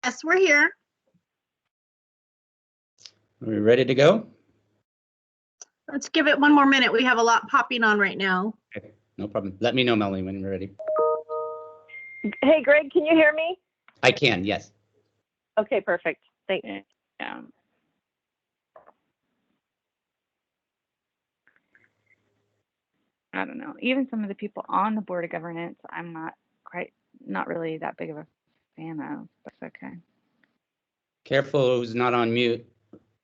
Yes, we're here. Are we ready to go? Let's give it one more minute. We have a lot popping on right now. Okay, no problem. Let me know, Melanie, when you're ready. Hey, Greg, can you hear me? I can, yes. Okay, perfect. Thanks. Yeah. I don't know. Even some of the people on the board of governance, I'm not really that big of a fan of, but it's okay. Careful who's not on mute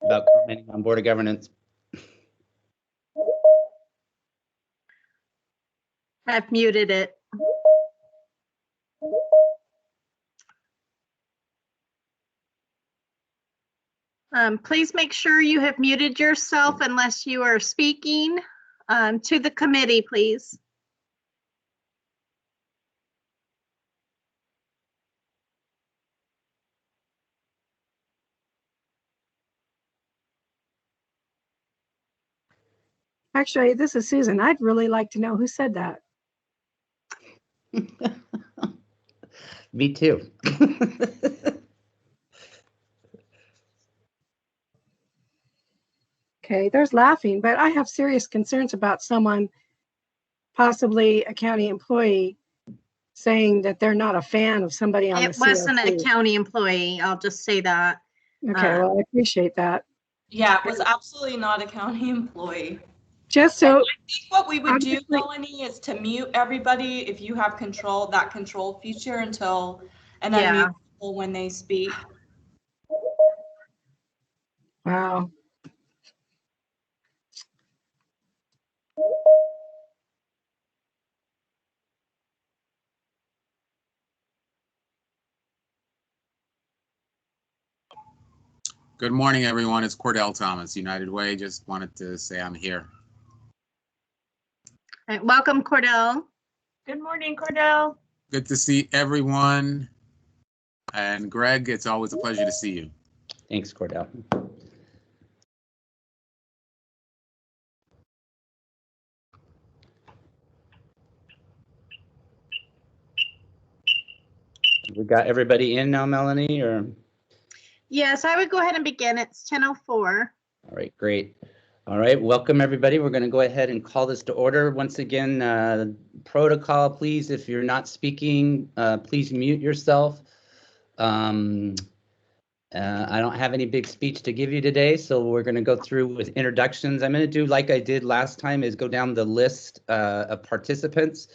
about commenting on board of governance. I've muted it. Please make sure you have muted yourself unless you are speaking to the committee, please. Actually, this is Susan. I'd really like to know who said that. Me too. Okay, there's laughing, but I have serious concerns about someone, possibly a county employee, saying that they're not a fan of somebody on the It wasn't a CoC. county employee. I'll just say that. Okay, well, I appreciate that. Yeah, it was absolutely not a county employee. Just so I think what we would do, obviously- Melanie, is to mute everybody if you have control, that control feature and then Yeah. mute people when they speak. Wow. Good morning, everyone. It's Cordell Thomas, United Way. Just wanted to say I'm here. All right, welcome, Cordell. Good morning, Cordell. Good to see everyone. And Greg, it's always a pleasure to see you. Thanks, Cordell. We got everybody in now, Melanie, or? Yes, I would go ahead and begin. It's 10:04. All right, great. All right, welcome everybody. We're going to go ahead and call this to order. Once again, protocol, please, if you're not speaking, please mute yourself. I don't have any big speech to give you today, so we're going to go through with introductions. I'm going to do like I did last time, is go down the list of participants.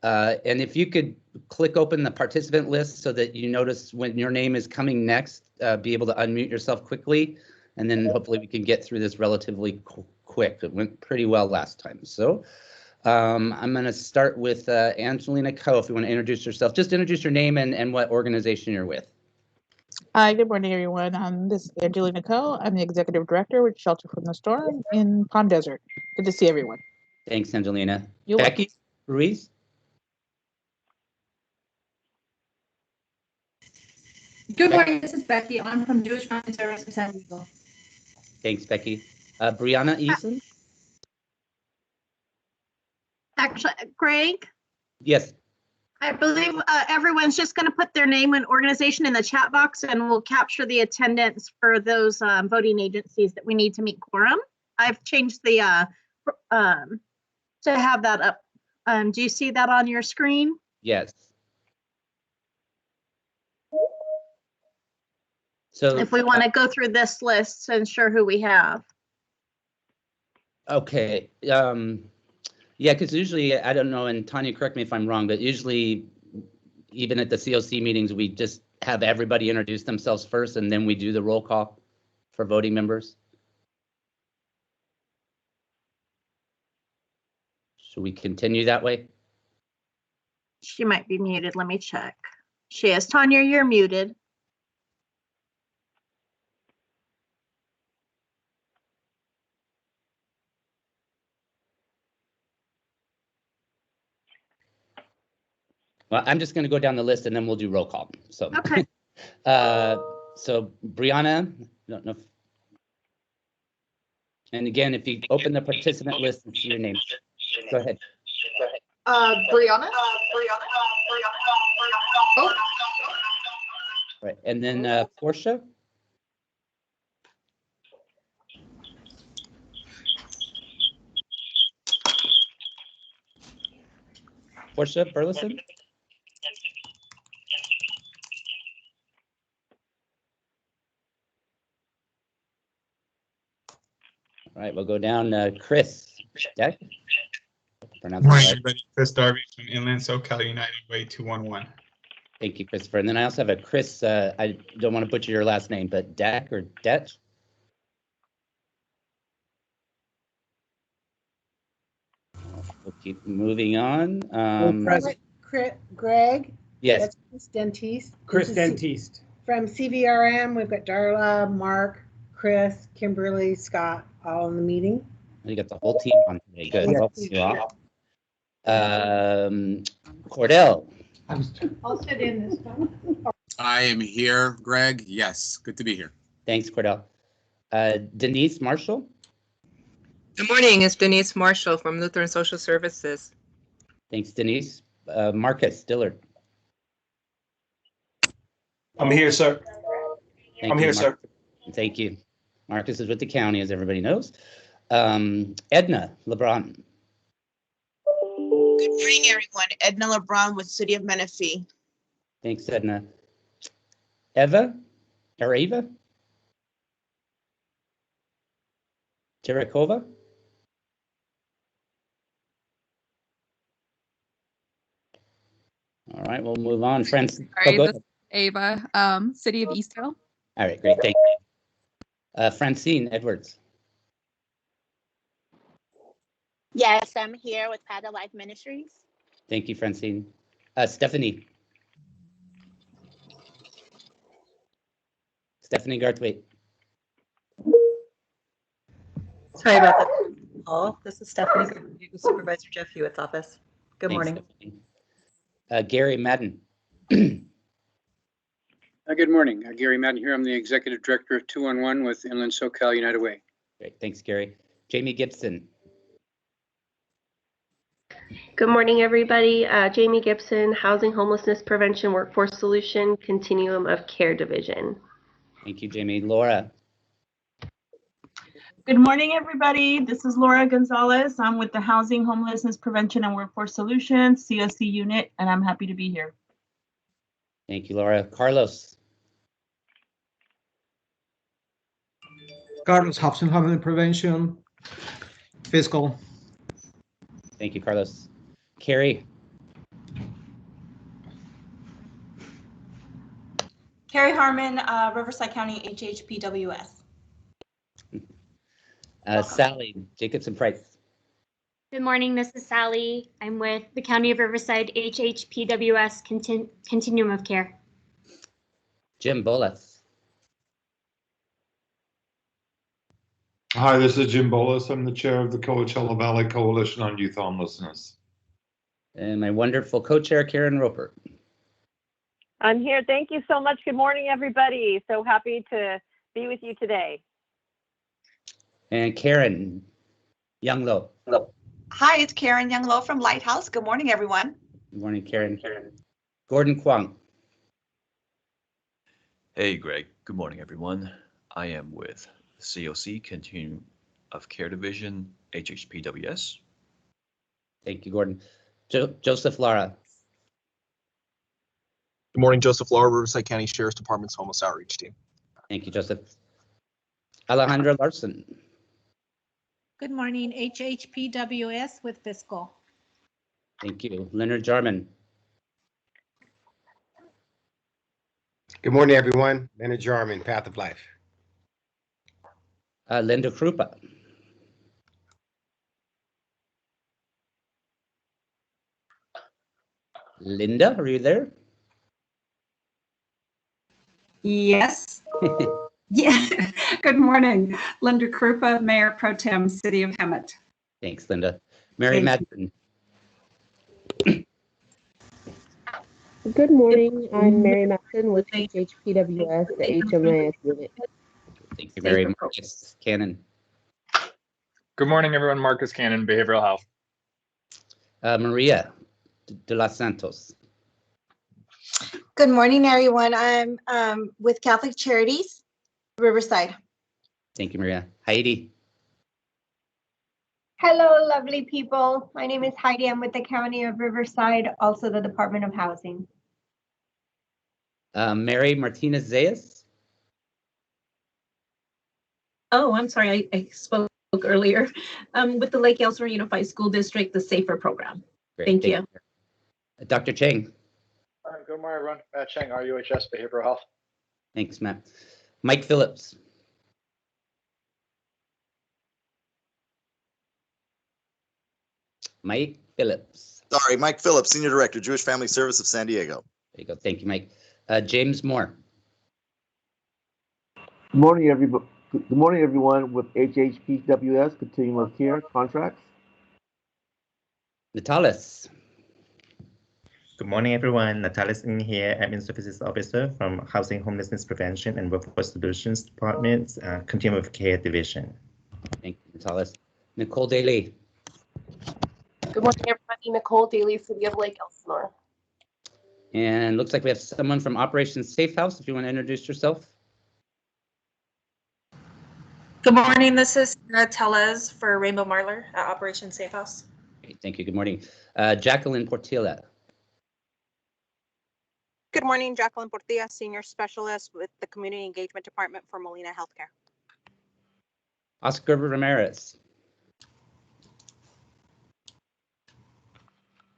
And if you could click open the participant list so that you notice when your name is coming next, be able to unmute yourself quickly, and then hopefully we can get through this relatively quick. It went pretty well last time. So I'm going to start with Angelina Coe. If you want to introduce yourself, just introduce your name and what organization you're with. Hi, good morning, everyone. This is Angelina Coe. I'm the executive director with Shelter from the Storm in Palm Desert. Good to see everyone. Thanks, Angelina. You're Becky Ruiz. Good morning, this is Becky. I'm from Jewish Mountain Service in San Diego. Thanks, Becky. Brianna Eason. Actually, Greg, Yes. I believe everyone's just going to put their name and organization in the chat box, and we'll capture the attendance for those voting agencies that we need to meet quorum. I've changed the to have that up. Do you see that on your screen? Yes. So If we want to go through this list to ensure who we have. Okay. Yeah, because usually, I don't know, and Tanya, correct me if I'm wrong, but usually, even at the CoC meetings, we just have everybody introduce themselves first, and then we do the roll call for voting members. Should we continue that way? She might be muted. Let me check. She is. Tanya, you're muted. Well, I'm just going to go down the list, and then we'll do roll call. So, Okay. So Brianna, I don't know if, and again, if you open the participant list and see your name, go ahead. Brianna? Oh. Right. And then Portia. Portia Burleson. All right, we'll go down Chris. Deck. Pronounce it Morning, right. everybody. Chris Darby from Inland SoCal United Way 211. Thank you, Christopher. And then I also have a Chris, I don't want to butcher your last name, but Deck or Det? We'll keep moving on. Greg? Yes, That's Chris Dentiste. Chris This is Dentiste. From CVRM, we've got Darla, Mark, Chris, Kimberly, Scott, all in the meeting. you got the whole team on today. Good. Yes. Welcome you all. Cordell. I'll sit in this time. I am here, Greg. Yes, good to be here. Thanks, Cordell. Denise Marshall. Good morning, it's Denise Marshall from Lutheran Social Services. Thanks, Denise. Marcus Dillard. I'm here, sir. Thank I'm you, here, sir. Thank you. Marcus is with the county, as everybody knows. Edna LeBron. Good morning, everyone. Edna LeBron with City of Menifee. Thanks, Edna. Eva or Ava? Terakova? All right, we'll move on. Friends. Sorry, go this is ahead. Ava, City of Eastville. All right, great. Thank you. Francine Edwards. Yes, I'm here with Path of Life Ministries. Thank you, Francine. Stephanie. Stephanie Garthwaite. Sorry about that. Oh, this is Stephanie, Supervisor Jeff Hewitt's office. Good Thanks, morning. Stephanie. Gary Madden. Good morning. Gary Madden here. I'm the Executive Director of 211 with Inland SoCal United Way. Great. Thanks, Gary. Jamie Gibson. Good morning, everybody. Jamie Gibson, Housing Homelessness Prevention Workforce Solution, Continuum of Care Division. Thank you, Jamie. Laura. Good morning, everybody. This is Laura Gonzalez. I'm with the Housing Homelessness Prevention and Workforce Solutions, CoC unit, and I'm happy to be here. Thank you, Laura. Carlos. Carlos, Housing Homelessness Prevention, Fiscal. Thank you, Carlos. Carrie. Carrie Harmon, Riverside County HHPWS. Sally Jacobson Price. Good morning, this is Sally. I'm with the County of Riverside HHPWS Continuum of Care. Jim Bolas. Hi, this is Jim Bolas. I'm the chair of the Coachella Valley Coalition on Youth Homelessness. And my wonderful co-chair, Karen Roper. I'm here. Thank you so much. Good morning, everybody. So happy to be with you today. And Karen Younglow. Hi, it's Karen Younglow from Lighthouse. Good morning, everyone. Good morning, Karen. Gordon Kwong. Hey, Greg. Good morning, everyone. I am with CoC, Continuum of Care Division, HHPWS. Thank you, Gordon. Joseph Lara. Good morning, Joseph Lara, Riverside County Sheriff's Department's Homeless Outreach Team. Thank you, Joseph. Alejandra Larson. Good morning, HHPWS with Fiscal. Thank you. Leonard Jarman. Good morning, everyone. Leonard Jarman, Path of Life. Linda Krupa. Linda, are you there? Yes. Yeah. Good morning. Linda Krupa, Mayor Pro Tem, City of Hemet. Thanks, Linda. Mary Madsen. Good morning. I'm Mary Madsen with HHPWS, the HMIS unit. Thank you, Mary. Marcus Cannon. Good morning, everyone. Marcus Cannon, Behavioral Health. Maria de los Santos. Good morning, everyone. I'm with Catholic Charities, Riverside. Thank you, Maria. Heidi. Hello, lovely people. My name is Heidi. I'm with the County of Riverside, also the Department of Housing. Mary Martinez Zayas. Oh, I'm sorry, I spoke earlier. With the Lake Elsinore Unified School District, the SAFER program. Great, Thank you. Dr. Cheng. Good morning, everyone. Matt Cheng, RUHS Behavioral Health. Thanks, Matt. Mike Phillips. Mike Phillips. Sorry, Mike Phillips, Senior Director, Jewish Family Service of San Diego. There you go. Thank you, Mike. James Moore. Good morning, everybody. Good morning, everyone, with HHPWS Continuum of Care contracts. Natalis. Good morning, everyone. Natalis in here, Admin Services Officer from Housing, Homelessness Prevention and Workforce Solutions Department, Continuum of Care Division. Thank you, Natalis. Nicole Daly. Good morning, everybody. Nicole Daly, City of Lake Elsinore. And looks like we have someone from Operation Safe House. If you want to introduce yourself. Good morning. This is Sarah Tellez for Rainbow Marlar at Operation Safe House. Great, thank you. Good morning. Jacqueline Portilla. Good morning, Jacqueline Portilla, Senior Specialist with the Community Engagement Department for Molina Healthcare. Oscar Ramirez.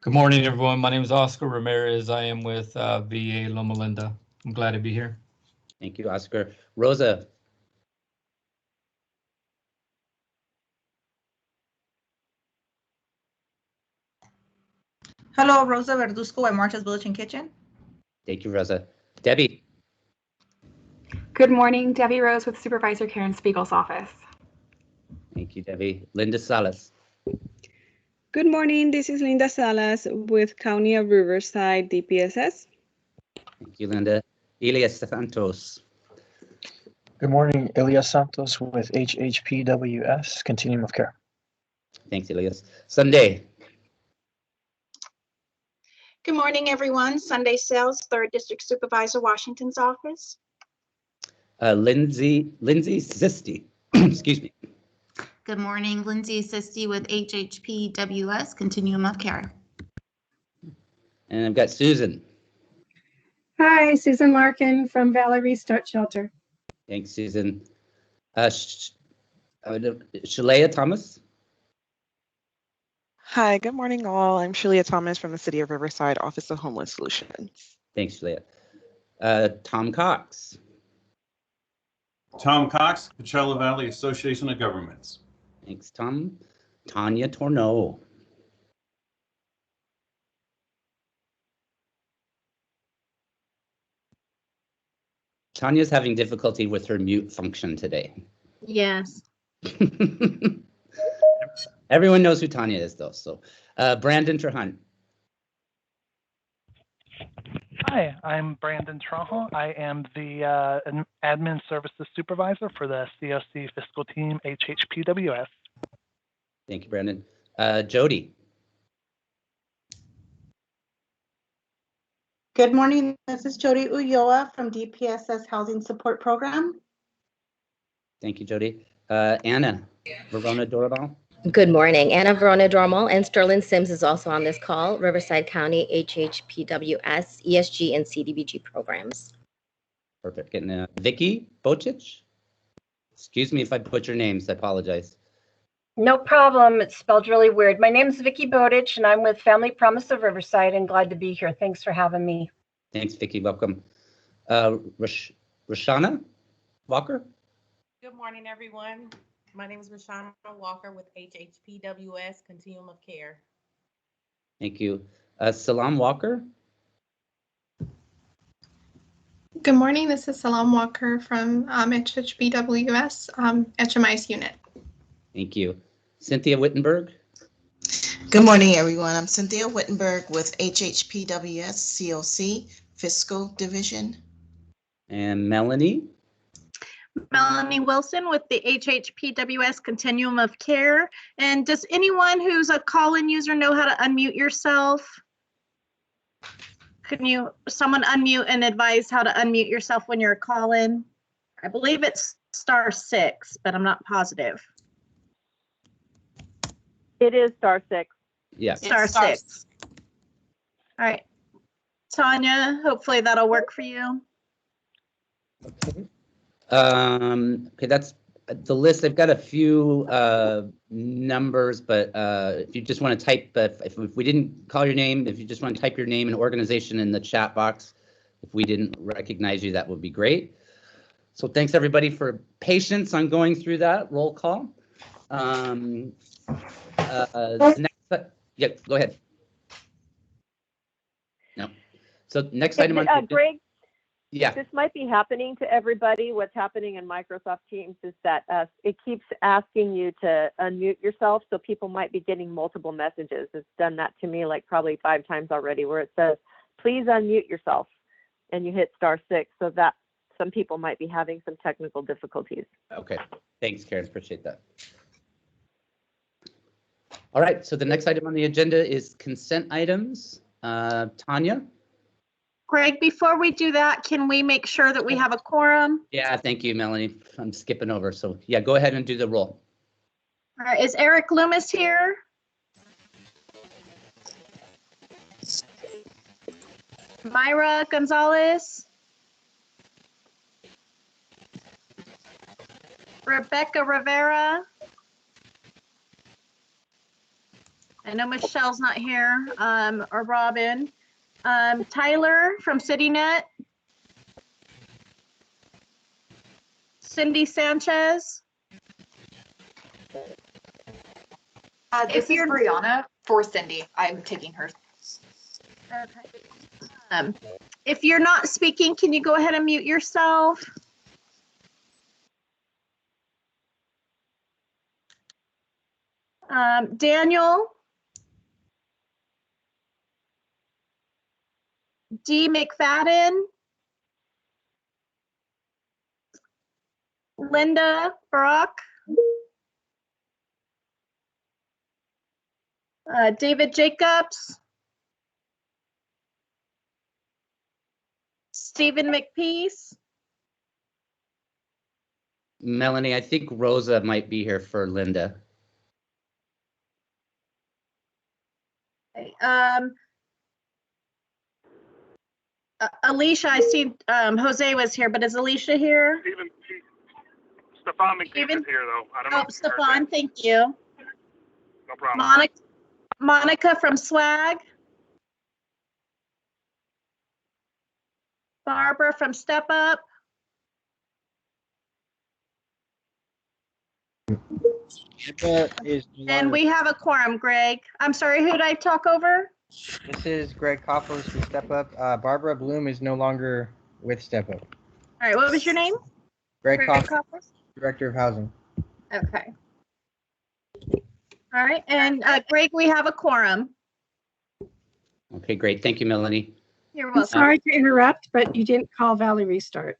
Good morning, everyone. My name is Oscar Ramirez. I am with VA Loma Linda. I'm glad to be here. Thank you, Oscar. Rosa. Hello, Rosa Verduzco at Marchas Village and Kitchen. Thank you, Rosa. Debbie. Good morning, Debbie Rose with Supervisor Karen Spiegel's office. Thank you, Debbie. Linda Salas. Good morning, this is Linda Salas with County of Riverside DPSS. Thank you, Linda. Elias Santos. Good morning, Elias Santos with HHPWS Continuum of Care. Thanks, Elias. Sunday. Good morning, everyone. Sunday Sales, 3rd District Supervisor, Washington's office. Lindsay Sisti. Excuse me. Good morning, Lindsay Sisti with HHPWS Continuum of Care. And I've got Susan. Hi, Susan Larkin from Valley Restart Shelter. Thanks, Susan. Shalea Thomas. Hi, good morning, all. I'm Shalea Thomas from the City of Riverside Office of Homeless Solutions. Thanks, Shalea. Tom Cox. Tom Cox, Coachella Valley Association of Governments. Thanks, Tom. Tanya Torneau. Tanya's having difficulty with her mute function today. Yes. Everyone knows who Tanya is, though. So, Brandon Trahan. Hi, I'm Brandon Trahan. I am the Admin Services Supervisor for the CoC Fiscal Team, HHPWS. Thank you, Brandon. Jody. Good morning. This is Jody Ulloa from DPSS Housing Support Program. Thank you, Jody. Anna Verona Dorval. Good morning. Anna Verona Dormal and Sterling Sims is also on this call. Riverside County HHPWS, ESG, and CDBG programs. Perfect. Getting Vicky Bocic. Excuse me if I butcher your names. I apologize. No problem. It's spelled really weird. My name is Vicky Bowditch, and I'm with Family Promise of Riverside, and glad to be here. Thanks for having me. Thanks, Vicky. Welcome. Rashana Walker. Good morning, everyone. My name is Rashana Walker with HHPWS Continuum of Care. Thank you. Salam Walker. Good morning. This is Salam Walker from HHPWS HMIS unit. Thank you. Cynthia Wittenberg. Good morning, everyone. I'm Cynthia Wittenberg with HHPWS CoC Fiscal Division. And Melanie. Melanie Wilson with the HHPWS Continuum of Care. And does anyone who's a call-in user know how to unmute yourself? Can someone unmute and advise how to unmute yourself when you're calling? I believe it's *6, but I'm not positive. It is *6. Yeah. *6. All right. Tanya, hopefully that'll work for you. Okay, that's the list. I've got a few numbers, but if you just want to type, if we didn't call your name, if you just want to type your name and organization in the chat box, if we didn't recognize you, that would be great. So thanks everybody for patience on going through that roll call. Yeah, go ahead. No. So next item on Greg, yeah. This might be happening to everybody. What's happening in Microsoft Teams is that it keeps asking you to unmute yourself, so people might be getting multiple messages. It's done that to me like probably 5 times already, where it says, please unmute yourself, and you hit *6, so that some people might be having some technical difficulties. Okay, thanks, Karen, appreciate that. All right, so the next item on the agenda is consent items. Tanya? Greg, before we do that, can we make sure that we have a quorum? Yeah, thank you, Melanie. I'm skipping over. So yeah, go ahead and do the roll. All right, is Eric Loomis here? Myra Gonzalez? Rebecca Rivera? I know Michelle's not here, or Robin. Tyler from CityNet. Cindy Sanchez. This is Brianna for Cindy. I'm taking her. Okay. If you're not speaking, can you go ahead and mute yourself? Daniel. D. McFadden. Linda Brock. David Jacobs. Stephen McPeace. Melanie, I think Rosa might be here for Linda. Alicia, I see Jose was here, but is Alicia here? Stefan McPeace is here, though. I don't know. Oh, Stefan, thank you. No problem. Monica from Swag. Barbara from Step Up. And we have a quorum, Greg. I'm sorry, who did I talk over? This is Greg Koppos with Step Up. Barbara Bloom is no longer with Step Up. All right, what was your name? Greg Koppos, Director of Housing. Okay. All right, and Greg, we have a quorum. Okay, great. Thank you, Melanie. You're welcome. Sorry to interrupt, but you didn't call Valley Restart.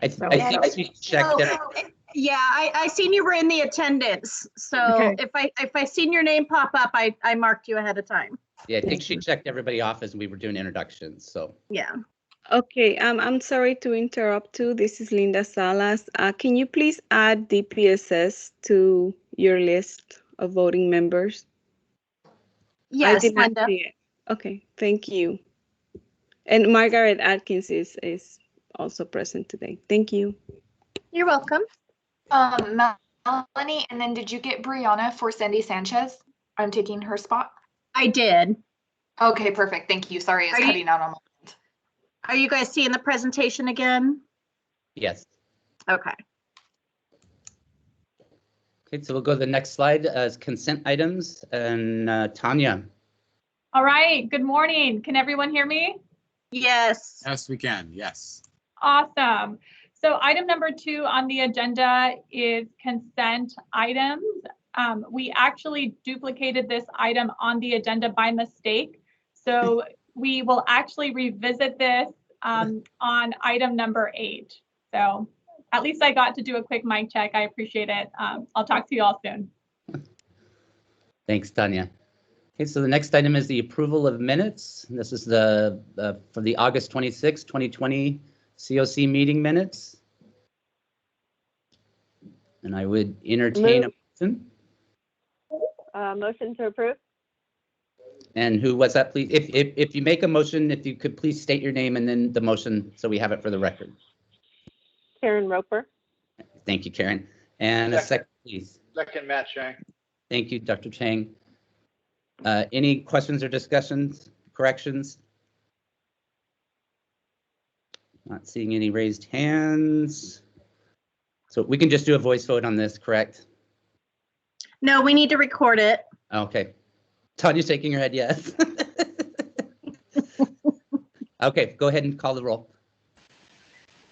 I think she checked it. Yeah, I seen you were in the attendance. So Okay. if I seen your name pop up, I marked you ahead of time. Yeah, I think she checked everybody off as we were doing introductions. So yeah. Okay, I'm sorry to interrupt too. This is Linda Salas. Can you please add DPSS to your list of voting members? Yes, I did not Linda. see it. Okay, thank you. And Margaret Atkins is also present today. Thank you. You're welcome. Melanie, and then did you get Brianna for Cindy Sanchez? I'm taking her spot. I did. Okay, perfect. Thank you. Sorry, it's cutting out on my end. Are you guys seeing the presentation again? yes. Okay. Okay, so we'll go to the next slide as consent items. And Tanya. All right, good morning. Can everyone hear me? Yes. Yes, we can. Yes. Awesome. So item number 2 on the agenda is consent items. We actually duplicated this item on the agenda by mistake. So we will actually revisit this on item number 8. So at least I got to do a quick mic check. I appreciate it. I'll talk to you all soon. Thanks, Tanya. Okay, so the next item is the approval of minutes. This is the for the August 26, 2020 CoC meeting minutes. And I would entertain a motion. Motion to approve. And who was that, please? If you make a motion, if you could please state your name and then the motion so we have it for the record. Karen Roper. Thank you, Karen. And a second, please. Second, Matt Chang. Thank you, Dr. Chang. Any questions or discussions, corrections? Not seeing any raised hands. So we can just do a voice vote on this, correct? No, we need to record it. Okay. Tanya's shaking her head yes. Okay, go ahead and call the roll.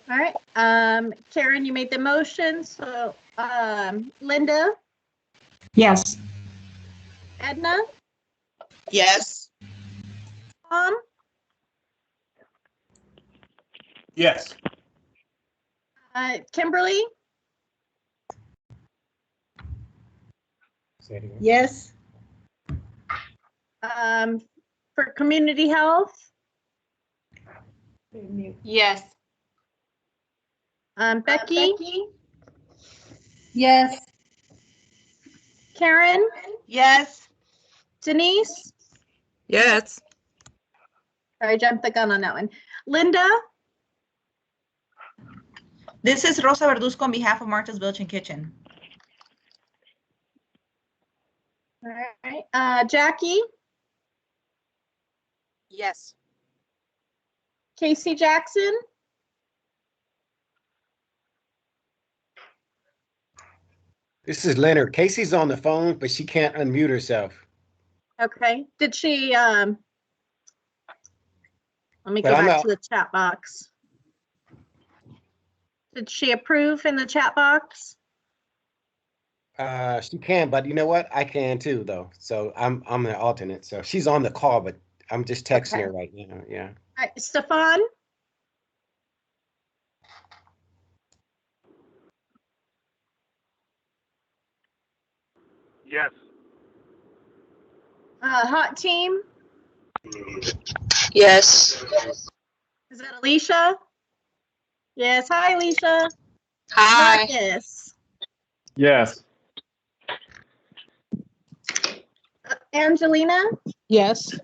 All right. Karen, you made the motion. So Linda? Yes. Edna? Yes. Tom? Yes. Kimberly? Say it again. Yes. For community health? Yes. Becky? Yes. Karen? Yes. Denise? Yes. Sorry, I jumped the gun on that one. Linda? This is Rosa Verduzco on behalf of Martha's Village and Kitchen. All right. Jackie? Yes. Casey Jackson? This is Leonard. Casey's on the phone, but she can't unmute herself. Okay. Did she, let me go But I'm back not- to the chat box. Did she approve in the chat box? She can, but you know what? I can too, though. So I'm the alternate. So she's on the call, but I'm just texting her right now. Yeah. All right. Stefan? Yes. Hot team? Yes. Is that Alicia? Yes. Hi, Alicia. Hi. Marcus? Yes. Angelina? Yes.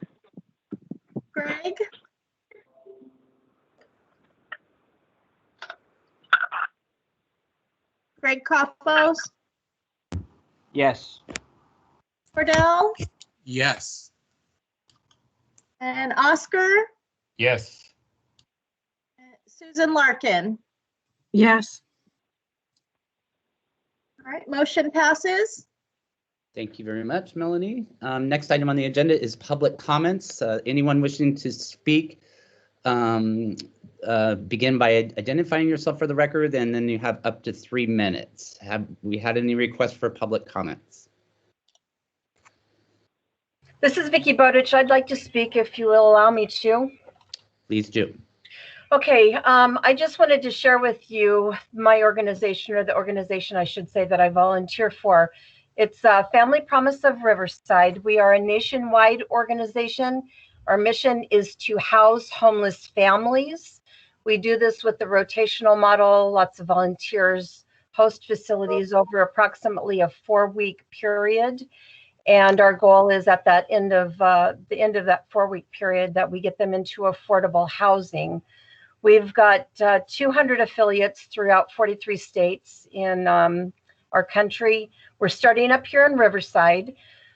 Greg? Greg Coffos? Yes. Cordell? Yes. And Oscar? Yes. Susan Larkin? Yes. All right, motion passes. Thank you very much, Melanie. Next item on the agenda is public comments. Anyone wishing to speak, begin by identifying yourself for the record, and then you have up to 3 minutes. Have we had any requests for public comments? This is Vicki Bowditch. I'd like to speak if you will allow me to. Please do. Okay, I just wanted to share with you my organization, or the organization I should say that I volunteer for. It's Family Promise of Riverside. We are a nationwide organization. Our mission is to house homeless families. We do this with the rotational model, lots of volunteers, host facilities over approximately a 4-week period. And our goal is at that end of that 4-week period that we get them into affordable housing. We've got 200 affiliates throughout 43 states in our country. We're starting up here in Riverside.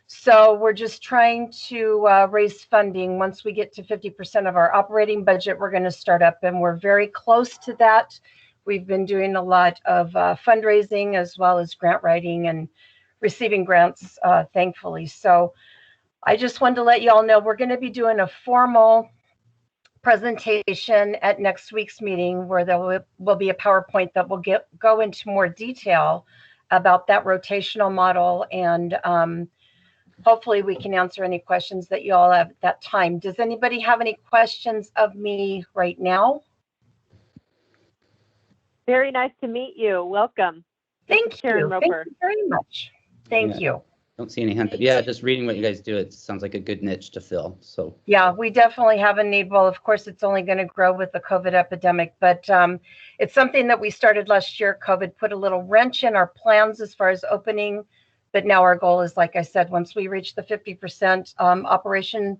So we're just trying to raise funding. Once we get to 50% of our operating budget, we're going to start up, and we're very close to that. We've been doing a lot of fundraising as well as grant writing and receiving grants, thankfully. So I just wanted to let you all know we're going to be doing a formal presentation at next week's meeting where there will be a PowerPoint that will go into more detail about that rotational model, and hopefully we can answer any questions that you all have at that time. Does anybody have any questions of me right now? Very nice to meet you. Welcome. Thank you. Karen Thank Roper. you very much. Thank you. Don't see any hands. Yeah, just reading what you guys do, it sounds like a good niche to fill. So Yeah, we definitely have a need. Well, of course, it's only going to grow with the COVID epidemic, but it's something that we started last year. COVID put a little wrench in our plans as far as opening, but now our goal is, like I said, once we reach the 50% operation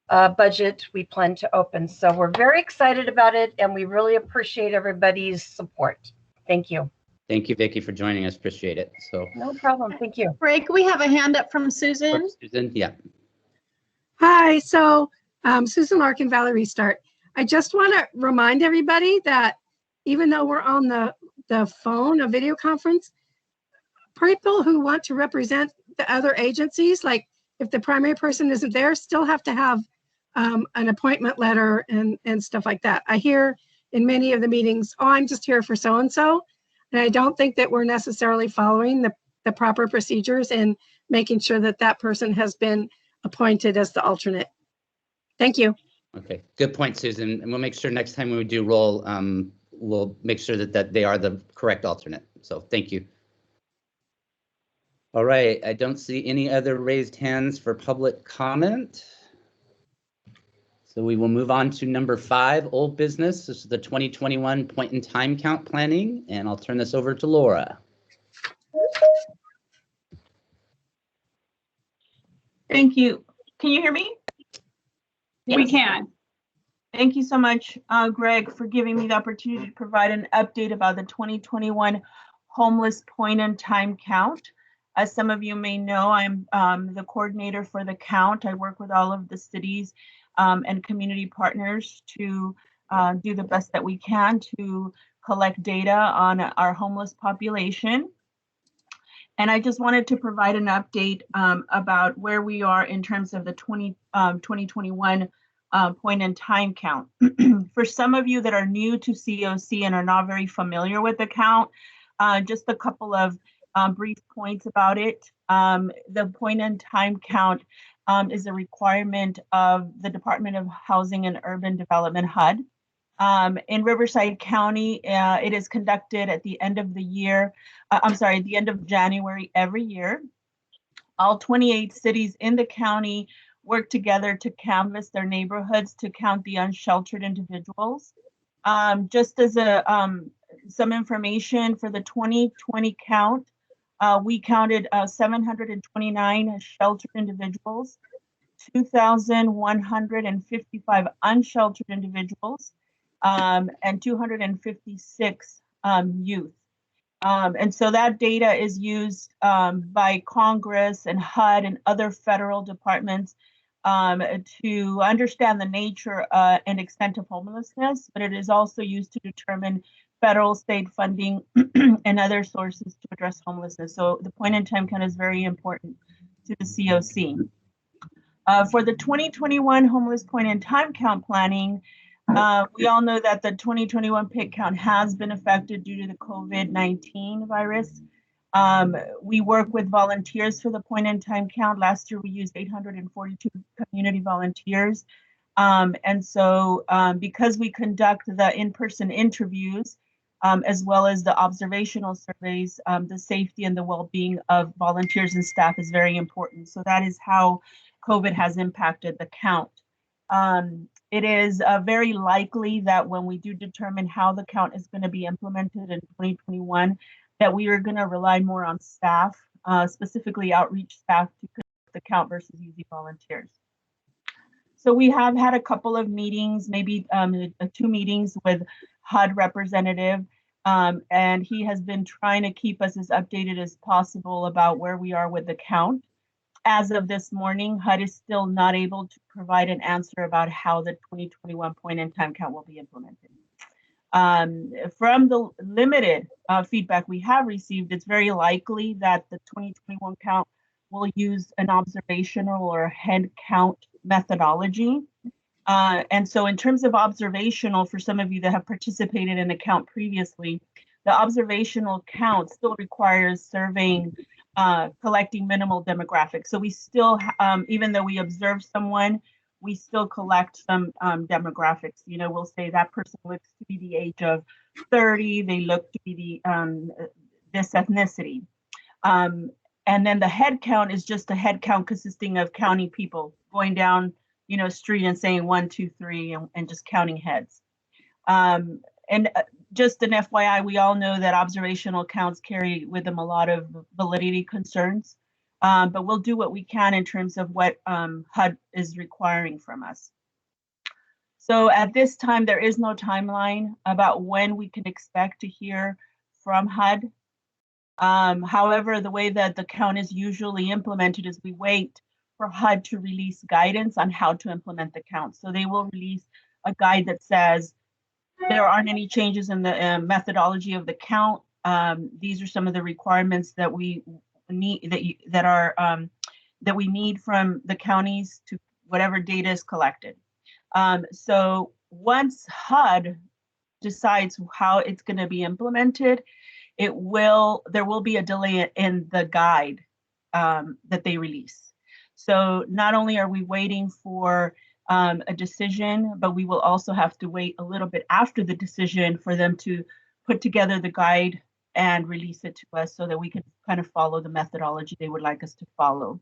budget, we plan to open. So we're very excited about it, and we really appreciate everybody's support. Thank you. thank you, Vicki, for joining us. Appreciate it. So No problem. Thank you. Greg, we have a hand up from Susan. Susan, yeah. Hi, so Susan Larkin, Valley Restart. I just want to remind everybody that even though we're on the phone, a video conference, people who want to represent the other agencies, like if the primary person isn't there, still have to have an appointment letter and stuff like that. I hear in many of the meetings, oh, I'm just here for so-and-so. And I don't think that we're necessarily following the proper procedures and making sure that that person has been appointed as the alternate. Thank you. Okay, good point, Susan. And we'll make sure next time when we do roll, we'll make sure that they are the correct alternate. So thank you. All right, I don't see any other raised hands for public comment. So we will move on to number 5, old business. This is the 2021 point in time count planning, and I'll turn this over to Laura. Thank you. Can you hear me? Yes. We can. Thank you so much, Greg, for giving me the opportunity to provide an update about the 2021 homeless point in time count. As some of you may know, I'm the coordinator for the count. I work with all of the cities and community partners to do the best that we can to collect data on our homeless population. And I just wanted to provide an update about where we are in terms of the 2021 point in time count. For some of you that are new to CoC and are not very familiar with the count, just a couple of brief points about it. The point in time count is a requirement of the Department of Housing and Urban Development, HUD. In Riverside County, it is conducted at the end of the year, at the end of January every year. All 28 cities in the county work together to canvass their neighborhoods to count the unsheltered individuals. Just as some information for the 2020 count, we counted 729 sheltered individuals, 2,155 unsheltered individuals, and 256 youth. And so that data is used by Congress and HUD and other federal departments to understand the nature and extent of homelessness, but it is also used to determine federal, state funding, and other sources to address homelessness. So the point in time count is very important to the CoC. For the 2021 homeless point in time count planning, we all know that the 2021 PIC count has been affected due to the COVID-19 virus. We work with volunteers for the point in time count. Last year, we used 842 community volunteers. And so because we conduct the in-person interviews, as well as the observational surveys, the safety and the well-being of volunteers and staff is very important. So that is how COVID has impacted the count. It is very likely that when we do determine how the count is going to be implemented in 2021, that we are going to rely more on staff, specifically outreach staff, to conduct the count versus using volunteers. So we have had a couple of meetings, maybe 2 meetings with HUD representative, and he has been trying to keep us as updated as possible about where we are with the count. As of this morning, HUD is still not able to provide an answer about how the 2021 point in time count will be implemented. From the limited feedback we have received, it's very likely that the 2021 count will use an observational or head count methodology. And so in terms of observational, for some of you that have participated in a count previously, the observational count still requires surveying, collecting minimal demographics. So we still, even though we observe someone, we still collect some demographics. You know, we'll say that person looks to be the age of 30, they look to be the this ethnicity. And then the head count is just a head count consisting of counting people, going down, street and saying 1, 2, 3, and just counting heads. And just an FYI, we all know that observational counts carry with them a lot of validity concerns, but we'll do what we can in terms of what HUD is requiring from us. So at this time, there is no timeline about when we can expect to hear from HUD. However, the way that the count is usually implemented is we wait for HUD to release guidance on how to implement the count. So they will release a guide that says there aren't any changes in the methodology of the count. These are some of the requirements that we need that we need from the counties to whatever data is collected. So once HUD decides how it's going to be implemented, there will be a delay in the guide that they release. So not only are we waiting for a decision, but we will also have to wait a little bit after the decision for them to put together the guide and release it to us so that we can kind of follow the methodology they would like us to follow.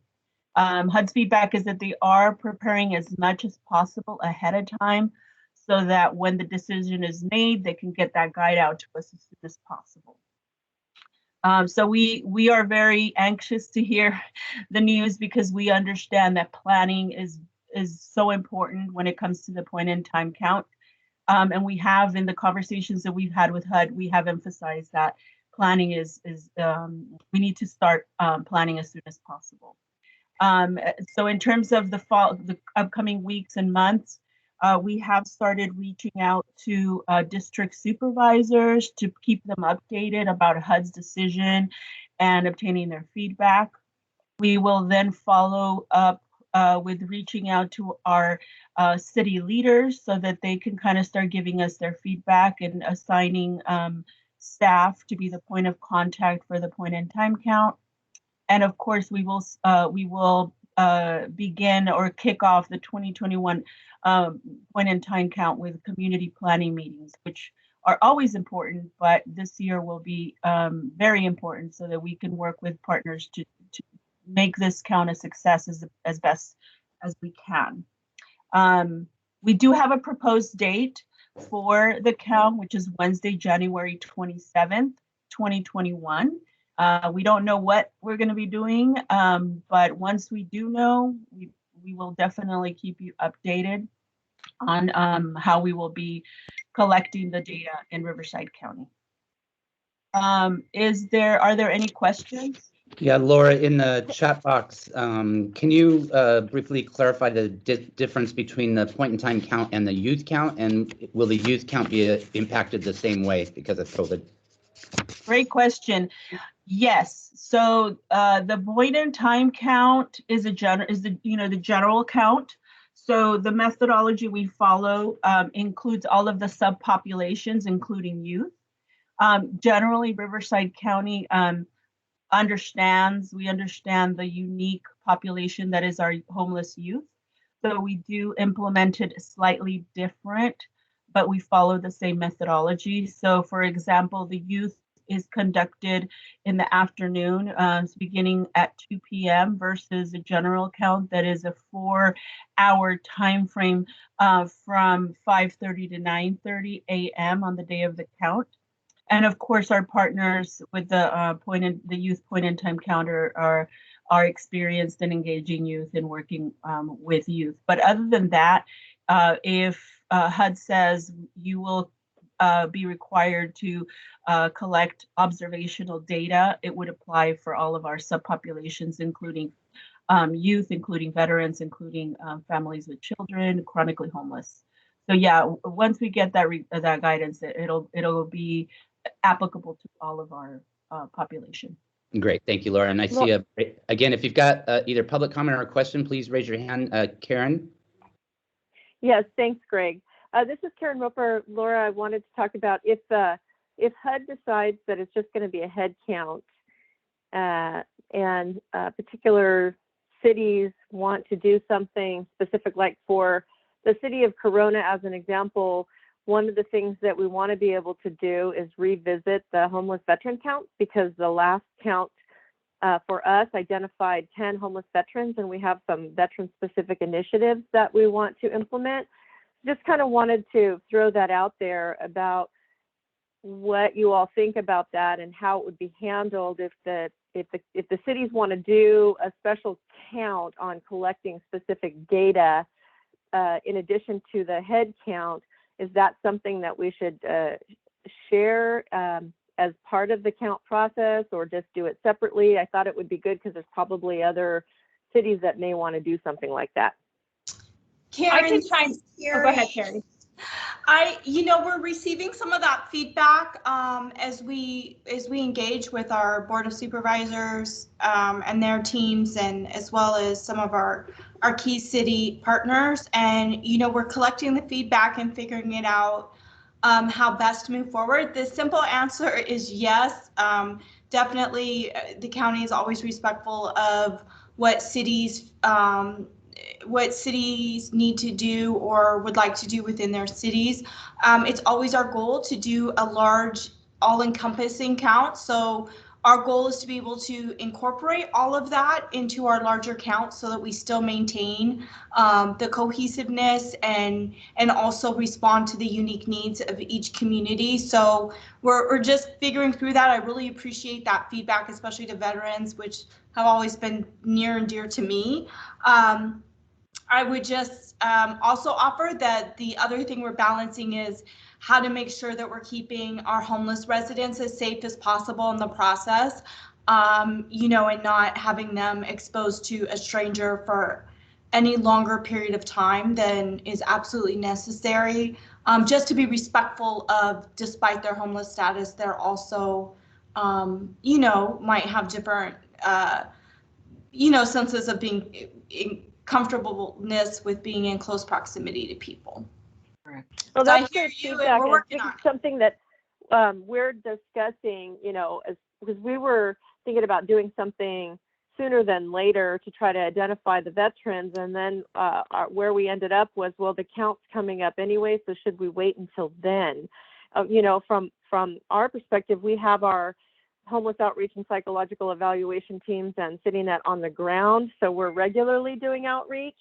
HUD's feedback is that they are preparing as much as possible ahead of time so that when the decision is made, they can get that guide out to us as soon as possible. So we are very anxious to hear the news because we understand that planning is so important when it comes to the point in time count. And we have, in the conversations that we've had with HUD, we have emphasized that planning we need to start planning as soon as possible. So in terms of the upcoming weeks and months, we have started reaching out to district supervisors to keep them updated about HUD's decision and obtaining their feedback. We will then follow up with reaching out to our city leaders so that they can kind of start giving us their feedback and assigning staff to be the point of contact for the point in time count. And of course, we will begin or kick off the 2021 point in time count with community planning meetings, which are always important, but this year will be very important so that we can work with partners to make this count a success as best as we can. We do have a proposed date for the count, which is Wednesday, January 27th, 2021. We don't know what we're going to be doing, but once we do know, we will definitely keep you updated on how we will be collecting the data in Riverside County. Are there any questions? Yeah, Laura, in the chat box, can you briefly clarify the difference between the point in time count and the youth count? And will the youth count be impacted the same way because of COVID? Great question. Yes. So the point in time count is the general count. So the methodology we follow includes all of the subpopulations, including youth. Generally, Riverside County we understand the unique population that is our homeless youth. So we do implement it slightly different, but we follow the same methodology. So for example, the youth is conducted in the afternoon, beginning at 2 p.m. versus a general count that is a 4-hour time frame from 5:30 to 9:30 a.m. on the day of the count. And of course, our partners with the youth point in time counter are experienced in engaging youth and working with youth. But other than that, if HUD says you will be required to collect observational data, it would apply for all of our subpopulations, including youth, including veterans, including families with children, chronically homeless. So yeah, once we get that guidance, it'll be applicable to all of our population. Great, thank you, Laura. And I see again, if you've got either public comment or a question, please raise your hand. Karen? Yes, thanks, Greg. This is Karen Roper. Laura, I wanted to talk about if HUD decides that it's just going to be a head count and particular cities want to do something specific, like for the city of Corona, as an example, one of the things that we want to be able to do is revisit the homeless veteran count, because the last count for us, identified 10 homeless veterans, and we have some veteran-specific initiatives that we want to implement. Just kind of wanted to throw that out there about what you all think about that and how it would be handled if the cities want to do a special count on collecting specific data in addition to the head count. Is that something that we should share as part of the count process, or just do it separately? I thought it would be good because there's probably other cities that may want to do something like that. Karen, I can chime. Oh, go ahead, Carrie. We're receiving some of that feedback as we engage with our Board of Supervisors and their teams, and as well as some of our key city partners. And, we're collecting the feedback and figuring it out how best to move forward. The simple answer is yes. Definitely, the county is always respectful of what cities need to do or would like to do within their cities. It's always our goal to do a large, all-encompassing count. So our goal is to be able to incorporate all of that into our larger count so that we still maintain the cohesiveness and also respond to the unique needs of each community. So we're just figuring through that. I really appreciate that feedback, especially to veterans, which have always been near and dear to me. I would just also offer that the other thing we're balancing is how to make sure that we're keeping our homeless residents as safe as possible in the process, and not having them exposed to a stranger for any longer period of time than is absolutely necessary. Just to be respectful of, despite their homeless status, they're also, might have different, senses of being comfortableness with being in close proximity to people. Well, So I that's hear good you, and feedback. we're And working this on is something that we're discussing, because we were thinking about doing something sooner than later to try to identify the veterans. And then where we ended up was, well, the count's coming up anyway, so should we wait until then? From our perspective, we have our homeless outreach and psychological evaluation teams and sitting that on the ground. So we're regularly doing outreach.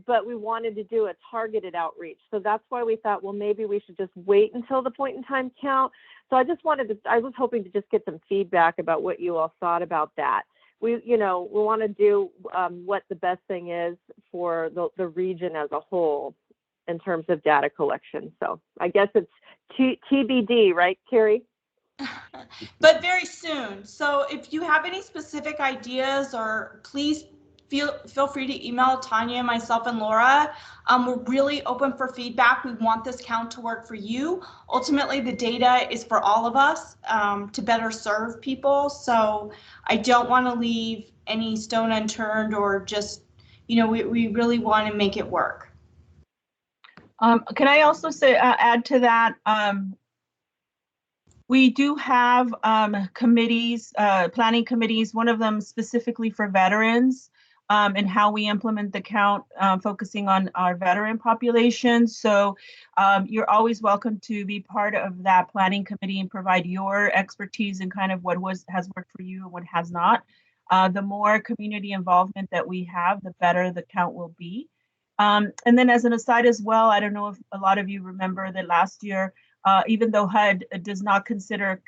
But we wanted to do a targeted outreach. So that's why we thought, well, maybe we should just wait until the point in time count. So I was hoping to just get some feedback about what you all thought about that. We want to do what the best thing is for the region as a whole in terms of data collection. So I guess it's TBD, right, Carrie? But very soon. So if you have any specific ideas, or please feel free to email Tanya, myself, and Laura. We're really open for feedback. We want this count to work for you. Ultimately, the data is for all of us to better serve people. So I don't want to leave any stone unturned, or just, we really want to make it work. Can I also say, add to that? We do have committees, planning committees, one of them specifically for veterans, and how we implement the count, focusing on our veteran population. So you're always welcome to be part of that planning committee and provide your expertise and kind of what has worked for you and what has not. The more community involvement that we have, the better the count will be. And then as an aside as well, I don't know if a lot of you remember that last year, even though HUD does not consider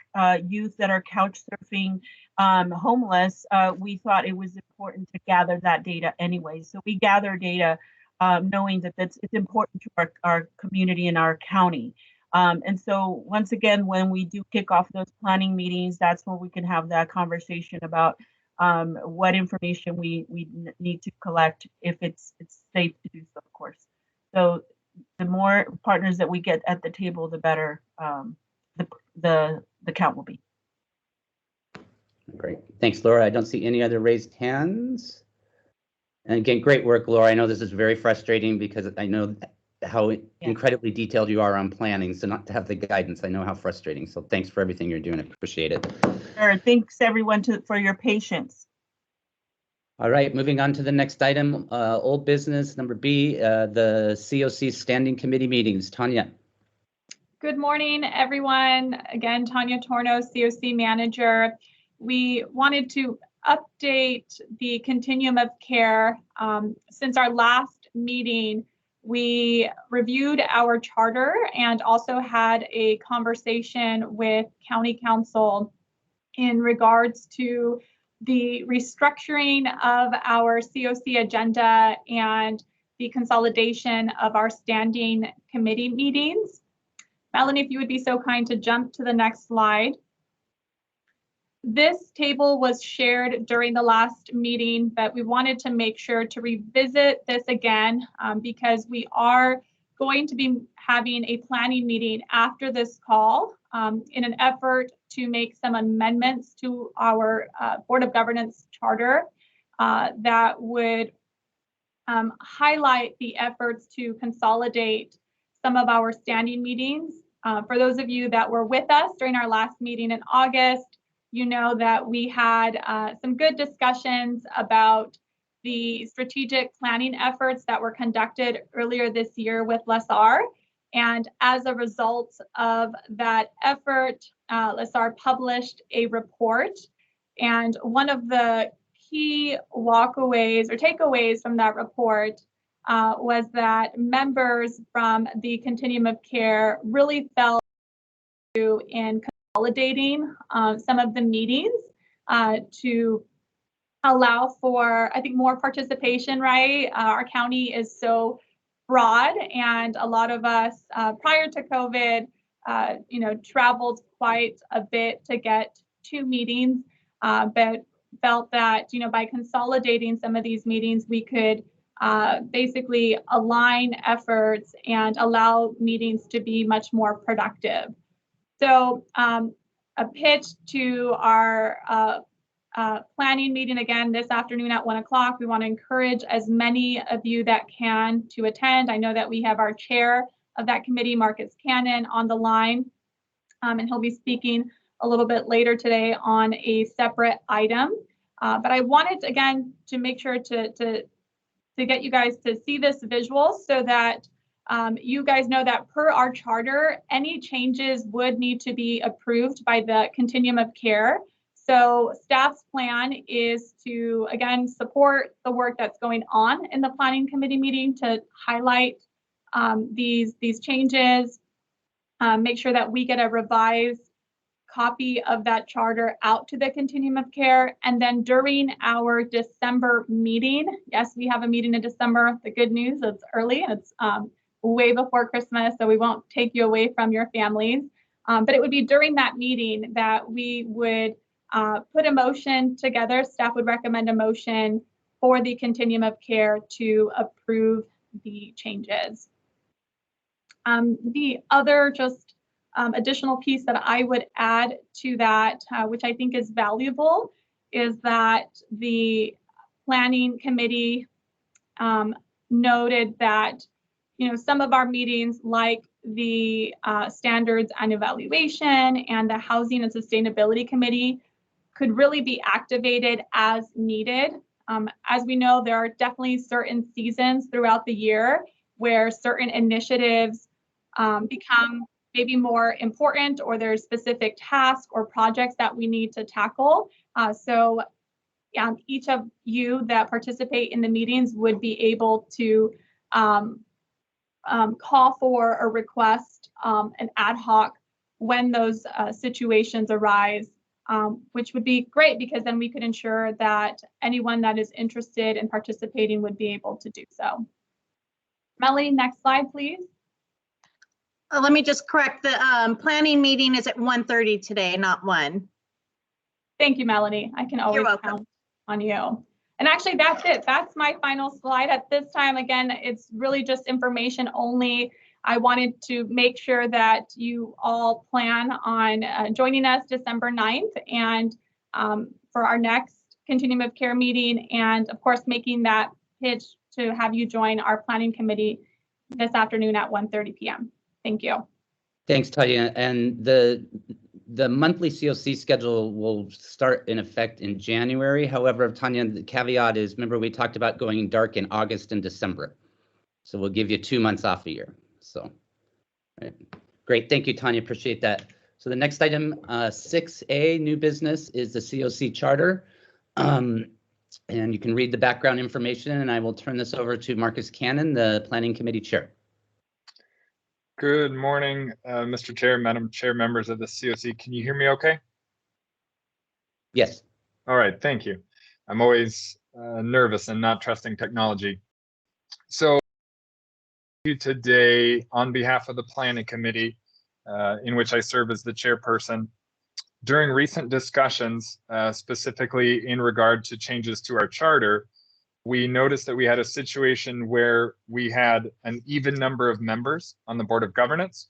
youth that are couch surfing homeless, we thought it was important to gather that data anyway. So we gather data knowing that it's important to our community and our county. And so once again, when we do kick off those planning meetings, that's where we can have that conversation about what information we need to collect, if it's safe to do so, of course. So the more partners that we get at the table, the better the count will be. Great. Thanks, Laura. I don't see any other raised hands. And again, great work, Laura. I know this is very frustrating because I know how incredibly detailed you are on planning. So not to have the guidance, I know how frustrating. So thanks for everything you're doing. I appreciate it. Sure. Thanks everyone for your patience. All right, moving on to the next item, old business number B, the CoC standing committee meetings. Tanya. Good morning, everyone. Again, Tanya Torno, CoC manager. we wanted to update the continuum of care. Since our last meeting, we reviewed our charter and also had a conversation with County Council in regards to the restructuring of our CoC agenda and the consolidation of our standing committee meetings. Melanie, if you would be so kind to jump to the next slide. This table was shared during the last meeting, but we wanted to make sure to revisit this again because we are going to be having a planning meeting after this call in an effort to make some amendments to our Board of Governance charter that would highlight the efforts to consolidate some of our standing meetings. For those of you that were with us during our last meeting in August, you know that we had some good discussions about the strategic planning efforts that were conducted earlier this year with LESAR. And as a result of that effort, LESAR published a report. And one of the key walkaways or takeaways from that report was that members from the Continuum of Care really felt in consolidating some of the meetings to allow for, I think, more participation, right? Our county is so broad, and a lot of us prior to COVID, traveled quite a bit to get to meetings, but felt that, by consolidating some of these meetings, we could basically align efforts and allow meetings to be much more productive. So a pitch to our planning meeting again this afternoon at 1 o'clock. We want to encourage as many of you that can to attend. I know that we have our chair of that committee, Marcus Cannon, on the line, and he'll be speaking a little bit later today on a separate item. But I wanted, again, to make sure to get you guys to see this visual so that you guys know that per our charter, any changes would need to be approved by the Continuum of Care. So staff's plan is to, again, support the work that's going on in the planning committee meeting to highlight these changes, make sure that we get a revised copy of that charter out to the Continuum of Care. And then during our December meeting, yes, we have a meeting in December. The good news, it's early. It's way before Christmas, so we won't take you away from your families. But it would be during that meeting that we would put a motion together. Staff would recommend a motion for the Continuum of Care to approve the changes. The other just additional piece that I would add to that, which I think is valuable, is that the planning committee noted that some of our meetings, like the standards and evaluation and the housing and sustainability committee, could really be activated as needed. As we know, there are definitely certain seasons throughout the year where certain initiatives become maybe more important, or there's specific tasks or projects that we need to tackle. So each of you that participate in the meetings would be able to call for or request an ad hoc when those situations arise, which would be great because then we could ensure that anyone that is interested in participating would be able to do so. Melanie, next slide, please. Let me just correct, the planning meeting is at 1:30 today, not 1. Thank you, Melanie. I can always count on you. And actually, that's it. That's my final slide at this time. Again, it's really just information only. I wanted to make sure that you all plan on joining us December 9th and for our next Continuum of Care meeting, and of course, making that pitch to have you join our planning committee this afternoon at 1:30 p.m. Thank you. Thanks, Tanya. And the monthly CoC schedule will start in effect in January. However, Tanya, the caveat is, remember we talked about going dark in August and December. So we'll give you 2 months off a year. So, right. Great. Thank you, Tanya. Appreciate that. So the next item, 6A, new business, is the CoC charter. And you can read the background information, and I will turn this over to Marcus Cannon, the Planning Committee Chair. Good morning, Mr. Chair, Madam Chair, members of the CoC. Can you hear me okay? Yes. All right, thank you. I'm always nervous and not trusting technology. So today, on behalf of the Planning Committee, in which I serve as the chairperson, during recent discussions, specifically in regard to changes to our charter, we noticed that we had a situation where we had an even number of members on the Board of Governance.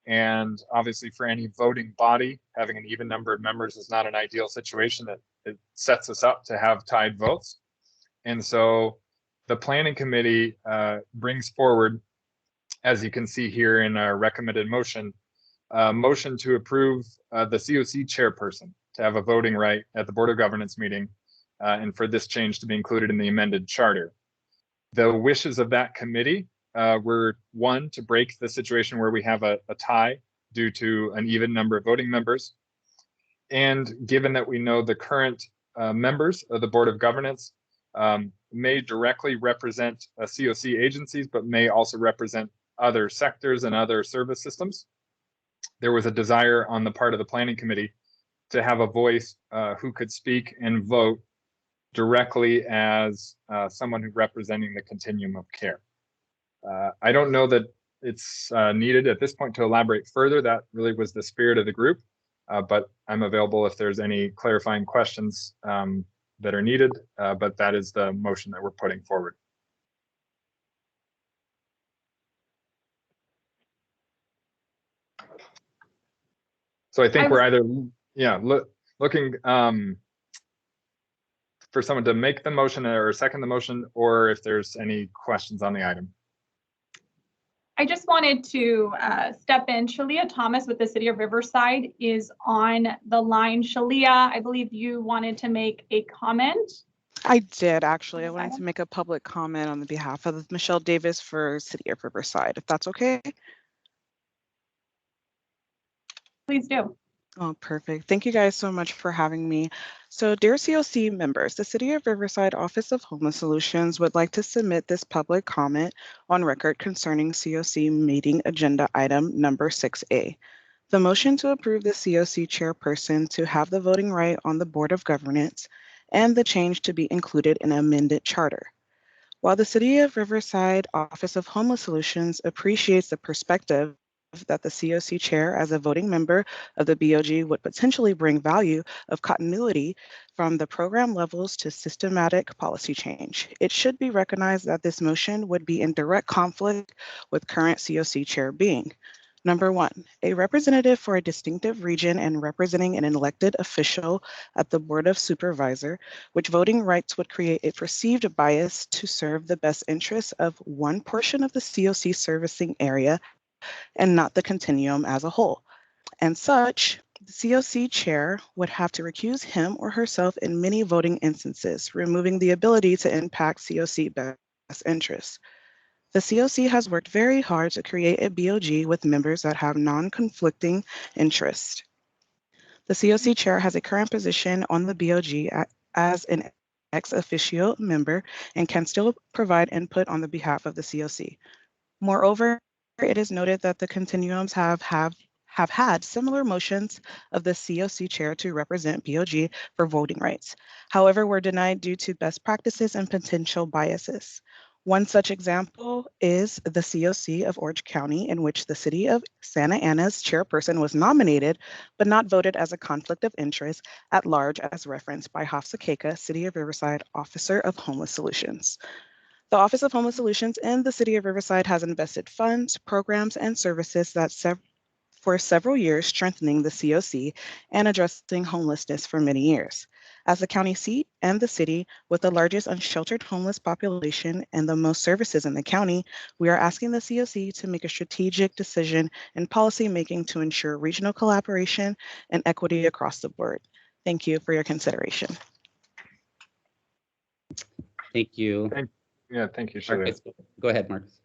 And obviously for any voting body, having an even number of members is not an ideal situation. It sets us up to have tied votes. And so the Planning Committee brings forward, as you can see here in our recommended motion, motion to approve the CoC chairperson to have a voting right at the Board of Governance meeting, and for this change to be included in the amended charter. The wishes of that committee were, one, to break the situation where we have a tie due to an even number of voting members. And given that we know the current members of the Board of Governance may directly represent CoC agencies, but may also represent other sectors and other service systems, there was a desire on the part of the Planning Committee to have a voice who could speak and vote directly as someone who's representing the continuum of care. I don't know that it's needed at this point to elaborate further. That really was the spirit of the group, but I'm available if there's any clarifying questions that are needed, but that is the motion that we're putting forward. So I think we're either, looking for someone to make the motion or second the motion, or if there's any questions on the item. I just wanted to step in. Shalia Thomas with the City of Riverside is on the line. Shalia, I believe you wanted to make a comment. I did, actually. I wanted to make a public comment on the behalf of Michelle Davis for City of Riverside, if that's okay. Please do. Oh, perfect. Thank you guys so much for having me. So, dear CoC members, the City of Riverside Office of Homeless Solutions would like to submit this public comment on record concerning CoC meeting agenda item number 6A. The motion to approve the CoC chairperson to have the voting right on the Board of Governance and the change to be included in an amended charter. While the City of Riverside Office of Homeless Solutions appreciates the perspective that the CoC chair as a voting member of the BOG would potentially bring value of continuity from the program levels to systematic policy change, it should be recognized that this motion would be in direct conflict with current CoC chair being. Number one, a representative for a distinctive region and representing an elected official at the Board of Supervisor, which voting rights would create a perceived bias to serve the best interests of one portion of the CoC servicing area and not the continuum as a whole. And such, the CoC chair would have to recuse him or herself in many voting instances, removing the ability to impact CoC best interests. The CoC has worked very hard to create a BOG with members that have non-conflicting interests. The CoC chair has a current position on the BOG as an ex officio member and can still provide input on the behalf of the CoC. Moreover, it is noted that the continuums have had similar motions of the CoC chair to represent BOG for voting rights. However, were denied due to best practices and potential biases. One such example is the CoC of Orange County, in which the City of Santa Ana's chairperson was nominated, but not voted as a conflict of interest at large as referenced by Hafsa Keika, City of Riverside Officer of Homeless Solutions. The Office of Homeless Solutions in the City of Riverside has invested funds, programs, and services that for several years strengthening the CoC and addressing homelessness for many years. As the county seat and the city with the largest unsheltered homeless population and the most services in the county, we are asking the CoC to make a strategic decision in policy making to ensure regional collaboration and equity across the board. Thank you for your consideration. Thank you. Thank you, Shalia. Go ahead, Marcus.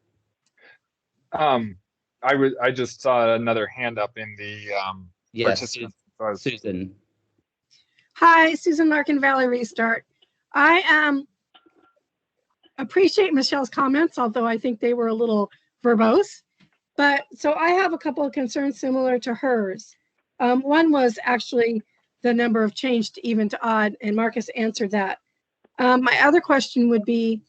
I just saw another hand up in the Yes, participants was. Susan. Hi, Susan Larkin, Valley Restart. I appreciate Michelle's comments, although I think they were a little verbose. But so I have a couple of concerns similar to hers. One was actually the number of change to even to odd, and Marcus answered that. My other question would be,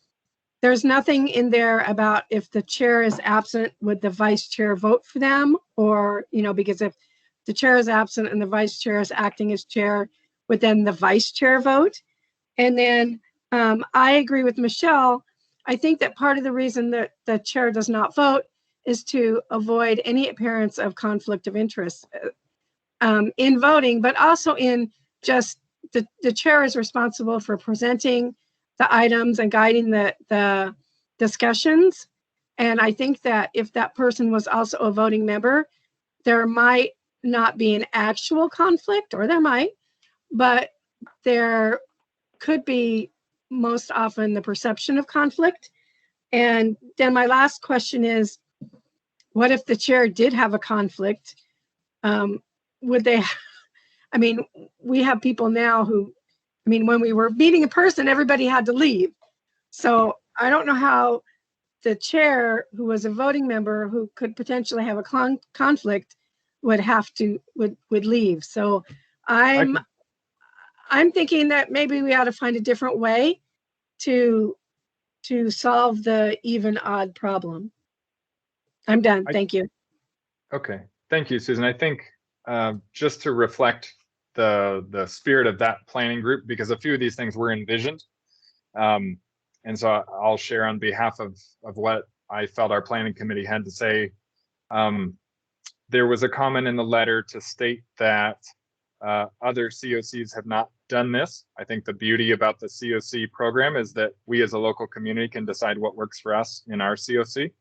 there's nothing in there about if the chair is absent, would the vice chair vote for them? Or, you know, because if the chair is absent and the vice chair is acting as chair, would then the vice chair vote? And then I agree with Michelle. I think that part of the reason that the chair does not vote is to avoid any appearance of conflict of interest in voting, but also in just the chair is responsible for presenting the items and guiding the discussions. And I think that if that person was also a voting member, there might not be an actual conflict, or there might, but there could be most often the perception of conflict. And then my last question is, what if the chair did have a conflict? Would they, I mean, we have people now who, I mean, when we were meeting in person, everybody had to leave. So I don't know how the chair, who was a voting member who could potentially have a conflict, would have to, would leave. So I'm thinking that maybe we ought to find a different way to solve the even odd problem. I'm done. Thank you. Okay, thank you, Susan. I think just to reflect the spirit of that planning group, because a few of these things were envisioned. And so I'll share on behalf of what I felt our planning committee had to say. There was a comment in the letter to state that other COCs have not done this. I think the beauty about the COC program is that we as a local community can decide what works for us in our COC.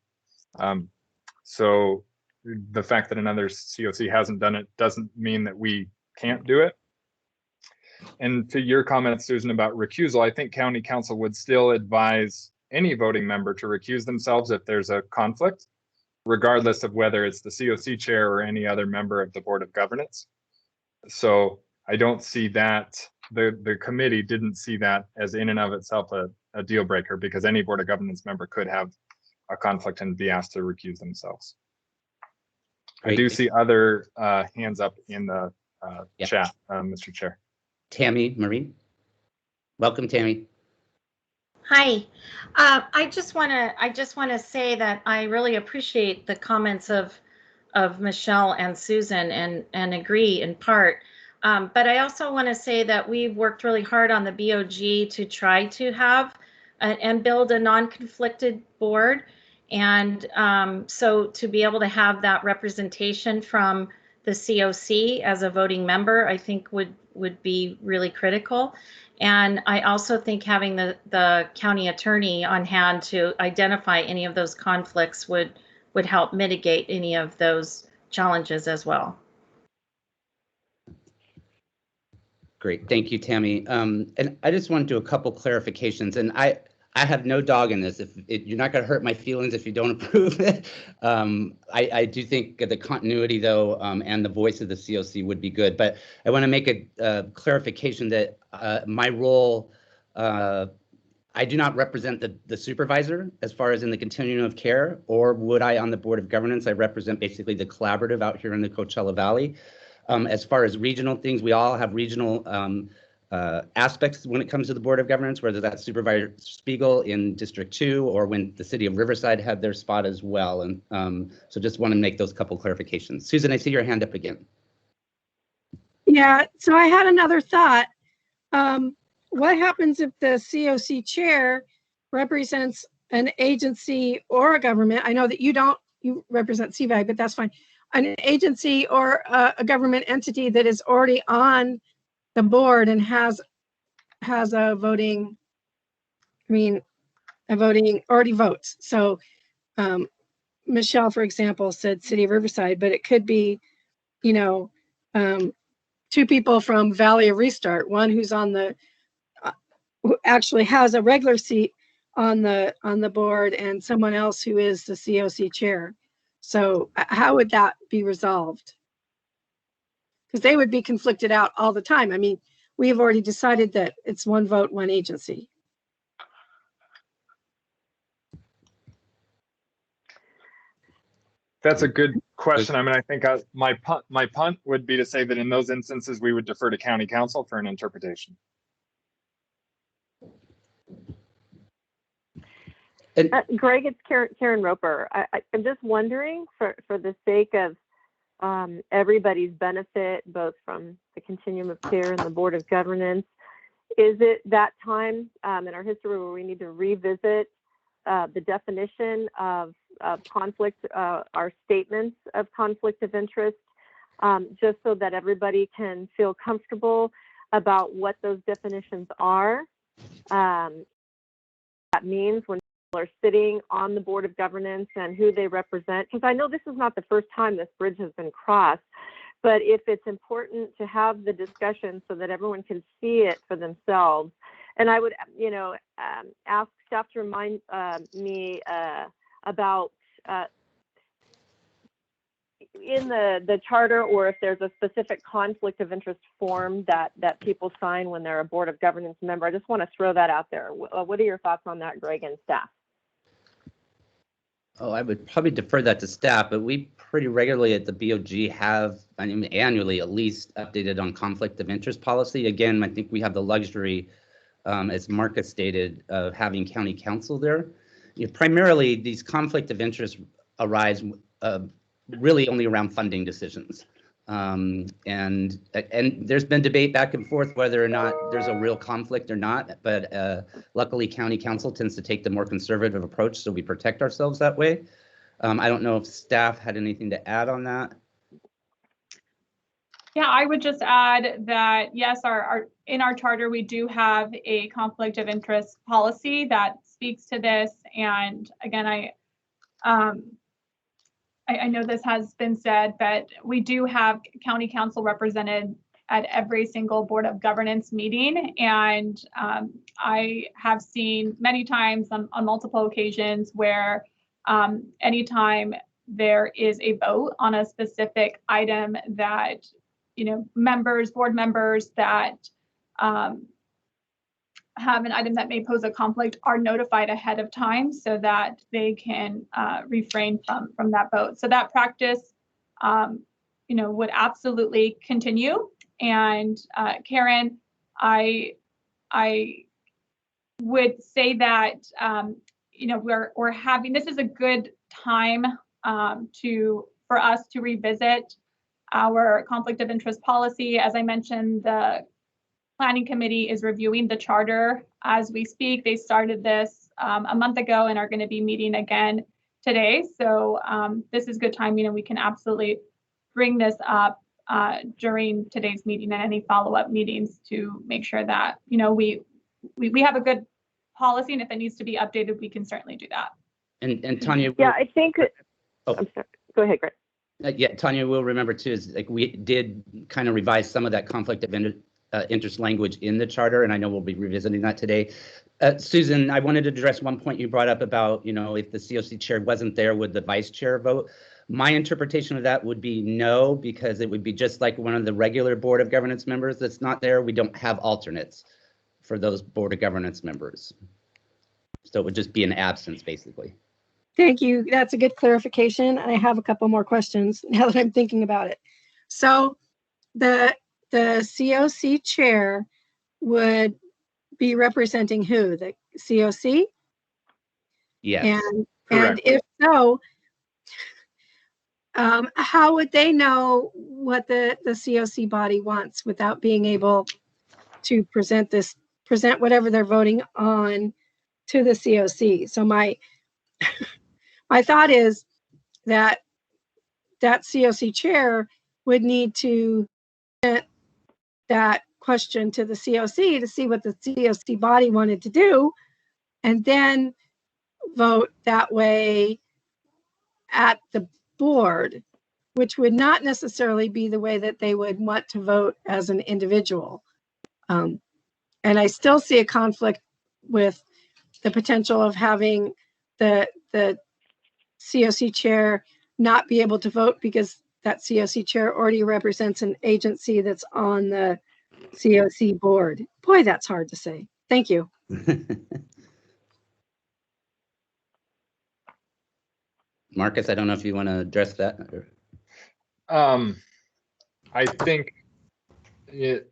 So the fact that another COC hasn't done it doesn't mean that we can't do it. And to your comment, Susan, about recusal, I think county council would still advise any voting member to recuse themselves if there's a conflict, regardless of whether it's the COC chair or any other member of the Board of Governance. So I don't see that, the committee didn't see that as in and of itself a deal breaker, because any Board of Governance member could have a conflict and be asked to recuse themselves. Great. I do see other hands up in the chat, Mr. Chair. Tammy Marie. Welcome, Tammy. Hi. I just want to say that I really appreciate the comments of Michelle and Susan and agree in part. But I also want to say that we've worked really hard on the BOG to try to have and build a non-conflicted board. And so to be able to have that representation from the COC as a voting member, I think would be really critical. And I also think having the county attorney on hand to identify any of those conflicts would help mitigate any of those challenges as well. Great, thank you, Tammy. And I just want to do a couple clarifications, and I have no dog in this. If you're not going to hurt my feelings if you don't approve it. I do think the continuity, though, and the voice of the COC would be good. But I want to make a clarification that my role, I do not represent the supervisor as far as in the continuum of care, or would I on the Board of Governance. I represent basically the collaborative out here in the Coachella Valley. As far as regional things, we all have regional aspects when it comes to the Board of Governance, whether that's Supervisor Spiegel in District 2 or when the city of Riverside had their spot as well. And so just want to make those couple clarifications. Susan, I see your hand up again. Yeah, so I had another thought. What happens if the COC chair represents an agency or a government? I know that you represent CVAG, but that's fine. An agency or a government entity that is already on the board and has a voting, already votes. So Michelle, for example, said City of Riverside, but it could be, two people from Valley of Restart, one who's on the, who actually has a regular seat on the board, and someone else who is the COC chair. So how would that be resolved? because they would be conflicted out all the time. I mean, we have already decided that it's one vote, one agency. That's a good question. I mean, I think my punt would be to say that in those instances, we would defer to county council for an interpretation. Greg, it's Karen Roper. I'm just wondering, for the sake of everybody's benefit, both from the Continuum of Care and the Board of Governance, is it that time in our history where we need to revisit the definition of conflict, our statements of conflict of interest, just so that everybody can feel comfortable about what those definitions are? That means when people are sitting on the Board of Governance and who they represent, because I know this is not the first time this bridge has been crossed, but if it's important to have the discussion so that everyone can see it for themselves. And I would, ask staff to remind me about in the charter, or if there's a specific conflict of interest form that people sign when they're a Board of Governance member. I just want to throw that out there. What are your thoughts on that, Greg and staff? Oh, I would probably defer that to staff, but we pretty regularly at the BOG have, I mean, annually at least, updated on conflict of interest policy. Again, I think we have the luxury, as Marcus stated, of having county council there. Primarily, these conflict of interest arise really only around funding decisions. And there's been debate back and forth whether or not there's a real conflict or not, but luckily county council tends to take the more conservative approach, so we protect ourselves that way. I don't know if staff had anything to add on that. Yeah, I would just add that yes, in our charter we do have a conflict of interest policy that speaks to this. And again, I know this has been said, but we do have county council represented at every single Board of Governance meeting. And I have seen many times on multiple occasions where anytime there is a vote on a specific item that, board members that have an item that may pose a conflict are notified ahead of time so that they can refrain from that vote. So that practice, would absolutely continue. And Karen, I would say that, we're having, this is a good time for us to revisit our conflict of interest policy. As I mentioned, the Planning Committee is reviewing the charter as we speak. They started this a month ago and are going to be meeting again today. So this is good timing, and we can absolutely bring this up during today's meeting and any follow-up meetings to make sure that we have a good policy, and if it needs to be updated, we can certainly do that. And Tanya. Yeah, I think. I'm sorry. Go ahead, Greg. Yeah, Tanya, we'll remember too, is like we did kind of revise some of that conflict of interest language in the charter, and I know we'll be revisiting that today. Susan, I wanted to address one point you brought up about, if the CoC chair wasn't there, would the vice chair vote? My interpretation of that would be no, because it would be just like one of the regular Board of Governance members that's not there. We don't have alternates for those Board of Governance members. So it would just be an absence, basically. Thank you. That's a good clarification. I have a couple more questions now that I'm thinking about it. So the CoC chair would be representing who? The CoC? Yes. And if so, how would they know what the CoC body wants without being able to present whatever they're voting on to the CoC? So my thought is that CoC chair would need to present that question to the CoC to see what the CoC body wanted to do, and then vote that way at the board, which would not necessarily be the way that they would want to vote as an individual. And I still see a conflict with the potential of having the CoC chair not be able to vote because that COC chair already represents an agency that's on the COC board. Boy, that's hard to say. Thank you. Marcus, I don't know if you want to address that. I think,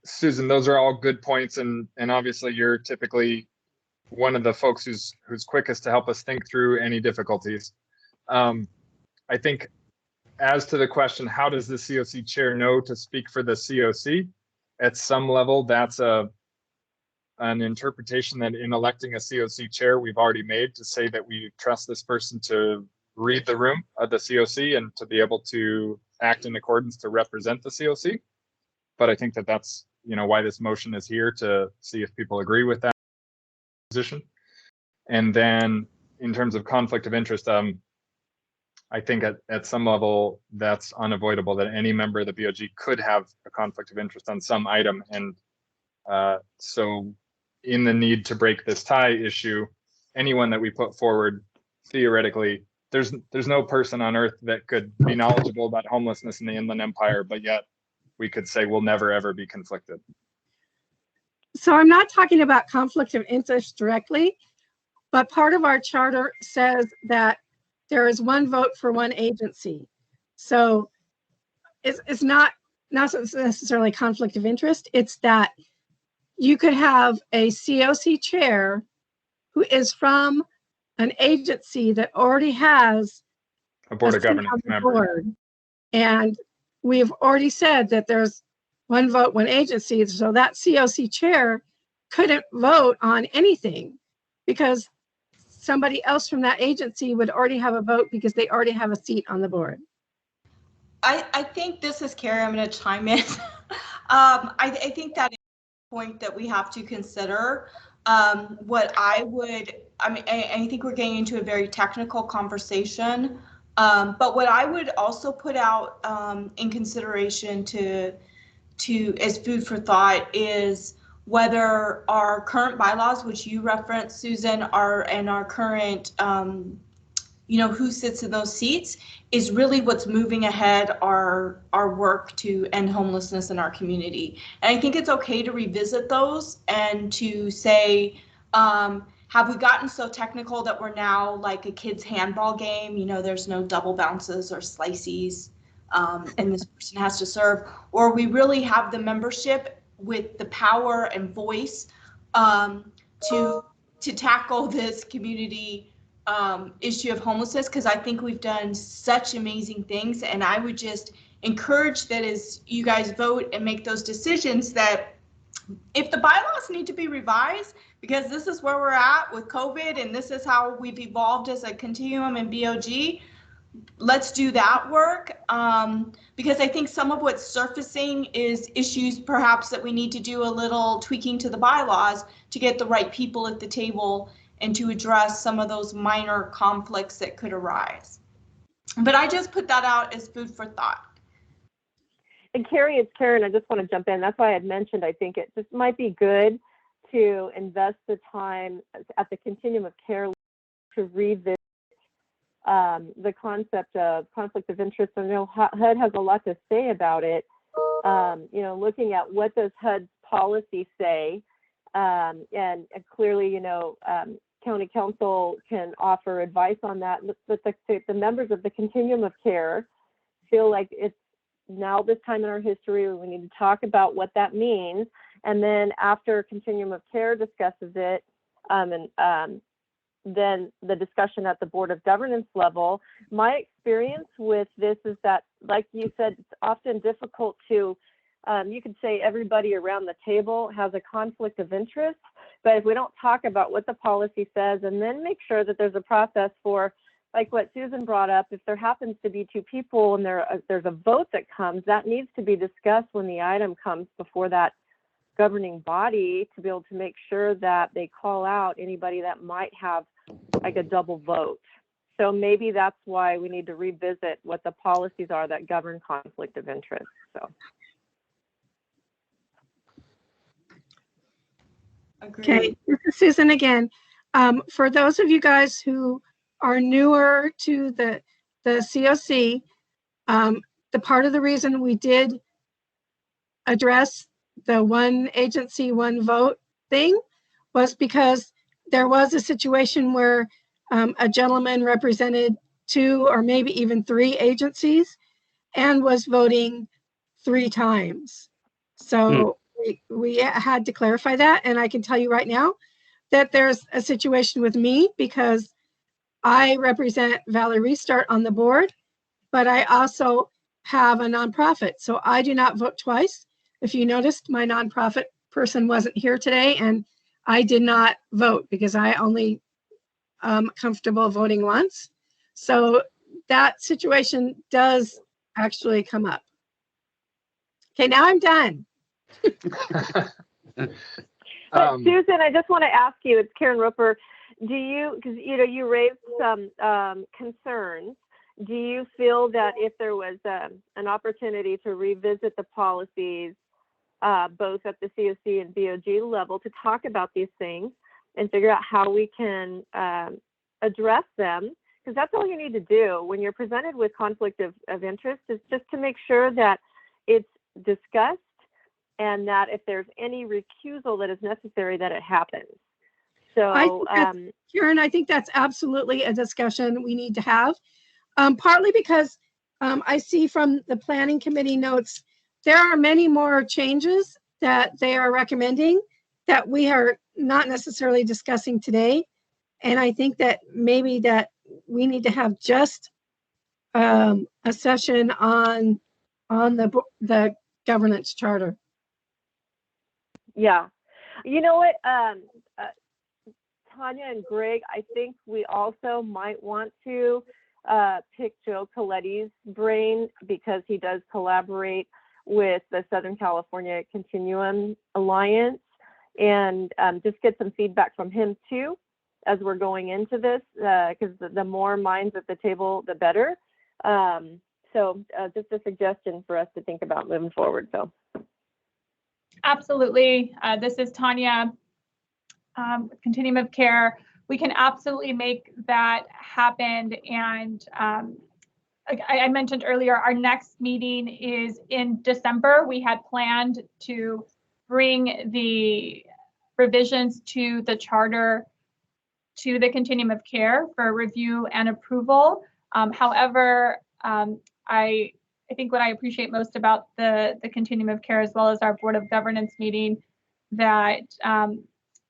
Susan, those are all good points, and obviously you're typically one of the folks who's quickest to help us think through any difficulties. I think as to the question, how does the COC chair know to speak for the COC? At some level, that's an interpretation that in electing a COC chair, we've already made to say that we trust this person to read the room of the COC and to be able to act in accordance to represent the COC. But I think that that's, why this motion is here, to see if people agree with that position. And then in terms of conflict of interest, I think at some level that's unavoidable, that any member of the BOG could have a conflict of interest on some item. And so in the need to break this tie issue, anyone that we put forward, theoretically, there's no person on earth that could be knowledgeable about homelessness in the Inland Empire, but yet we could say we'll never ever be conflicted. So I'm not talking about conflict of interest directly, but part of our charter says that there is one vote for one agency. So it's not necessarily conflict of interest. It's that you could have a COC chair who is from an agency that already has a board of governance member. Board. And we've already said that there's one vote, one agency. So that COC chair couldn't vote on anything because somebody else from that agency would already have a vote because they already have a seat on the board. I think this is Carrie. I'm going to chime in. I think that is a point that we have to consider. I think we're getting into a very technical conversation. But what I would also put out in consideration to as food for thought is whether our current bylaws, which you referenced, Susan, and our current, who sits in those seats, is really what's moving ahead our work to end homelessness in our community. And I think it's okay to revisit those and to say, have we gotten so technical that we're now like a kid's handball game? There's no double bounces or slices, and this person has to serve, or we really have the membership with the power and voice to tackle this community issue of homelessness, because I think we've done such amazing things. And I would just encourage that as you guys vote and make those decisions, that if the bylaws need to be revised, because this is where we're at with COVID and this is how we've evolved as a continuum and BOG, let's do that work. Because I think some of what's surfacing is issues perhaps that we need to do a little tweaking to the bylaws to get the right people at the table and to address some of those minor conflicts that could arise. But I just put that out as food for thought. And Carrie, it's Karen. I just want to jump in. That's why I had mentioned, I think it just might be good to invest the time at the Continuum of Care to revisit the concept of conflict of interest. I know HUD has a lot to say about it. Looking at what does HUD's policy say, and clearly, county council can offer advice on that. But the members of the Continuum of Care feel like it's now this time in our history we need to talk about what that means. And then after Continuum of Care discusses it, then the discussion at the Board of Governance level, my experience with this is that, like you said, it's often difficult to, you could say everybody around the table has a conflict of interest, but if we don't talk about what the policy says and then make sure that there's a process for, like what Susan brought up, if there happens to be two people and there's a vote that comes, that needs to be discussed when the item comes before that governing body to be able to make sure that they call out anybody that might have like a double vote. So maybe that's why we need to revisit what the policies are that govern conflict of interest. So. Okay, this is Susan again. For those of you guys who are newer to the COC, the part of the reason we did address the one agency, one vote thing was because there was a situation where a gentleman represented 2 or maybe even 3 agencies and was voting 3 times. So we had to clarify that. And I can tell you right now that there's a situation with me because I represent Valley Restart on the board, but I also have a nonprofit. So I do not vote twice. If you noticed, my nonprofit person wasn't here today and I did not vote because I only comfortable voting once. So that situation does actually come up. Okay, now I'm done. Susan, I just want to ask you, it's Karen Roper, do you, because you raised some concerns, do you feel that if there was an opportunity to revisit the policies, both at the CoC and BOG level, to talk about these things and figure out how we can address them? Because that's all you need to do when you're presented with conflict of interest, is just to make sure that it's discussed and that if there's any recusal that is necessary, that it happens. So, Karen, I think that's absolutely a discussion we need to have. Partly because I see from the planning committee notes, there are many more changes that they are recommending that we are not necessarily discussing today. And I think that maybe that we need to have just a session on the governance charter. Yeah. You know what, Tanya and Greg, I think we also might want to pick Joe Coletti's brain, because he does collaborate with the Southern California Continuum Alliance, and just get some feedback from him too as we're going into this, because the more minds at the table, the better. So just a suggestion for us to think about moving forward. So. Absolutely. This is Tanya with Continuum of Care. We can absolutely make that happen. And I mentioned earlier, our next meeting is in December. We had planned to bring the revisions to the charter to the Continuum of Care for review and approval. However, I think what I appreciate most about the Continuum of Care, as well as our Board of Governance meeting, that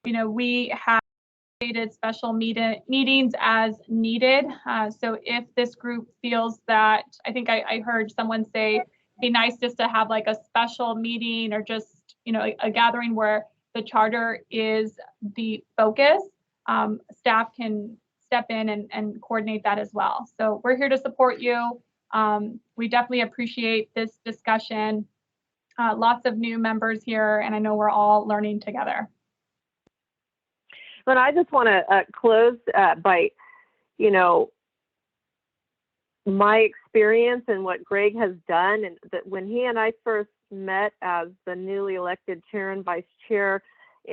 we have created special meetings as needed. So if this group feels that, I think I heard someone say, it'd be nice just to have like a special meeting or just a gathering where the charter is the focus. Staff can step in and coordinate that as well. So we're here to support you. We definitely appreciate this discussion. Lots of new members here, and I know we're all learning together. But I just want to close by, my experience and what Greg has done, and that when he and I first met as the newly elected chair and vice chair, he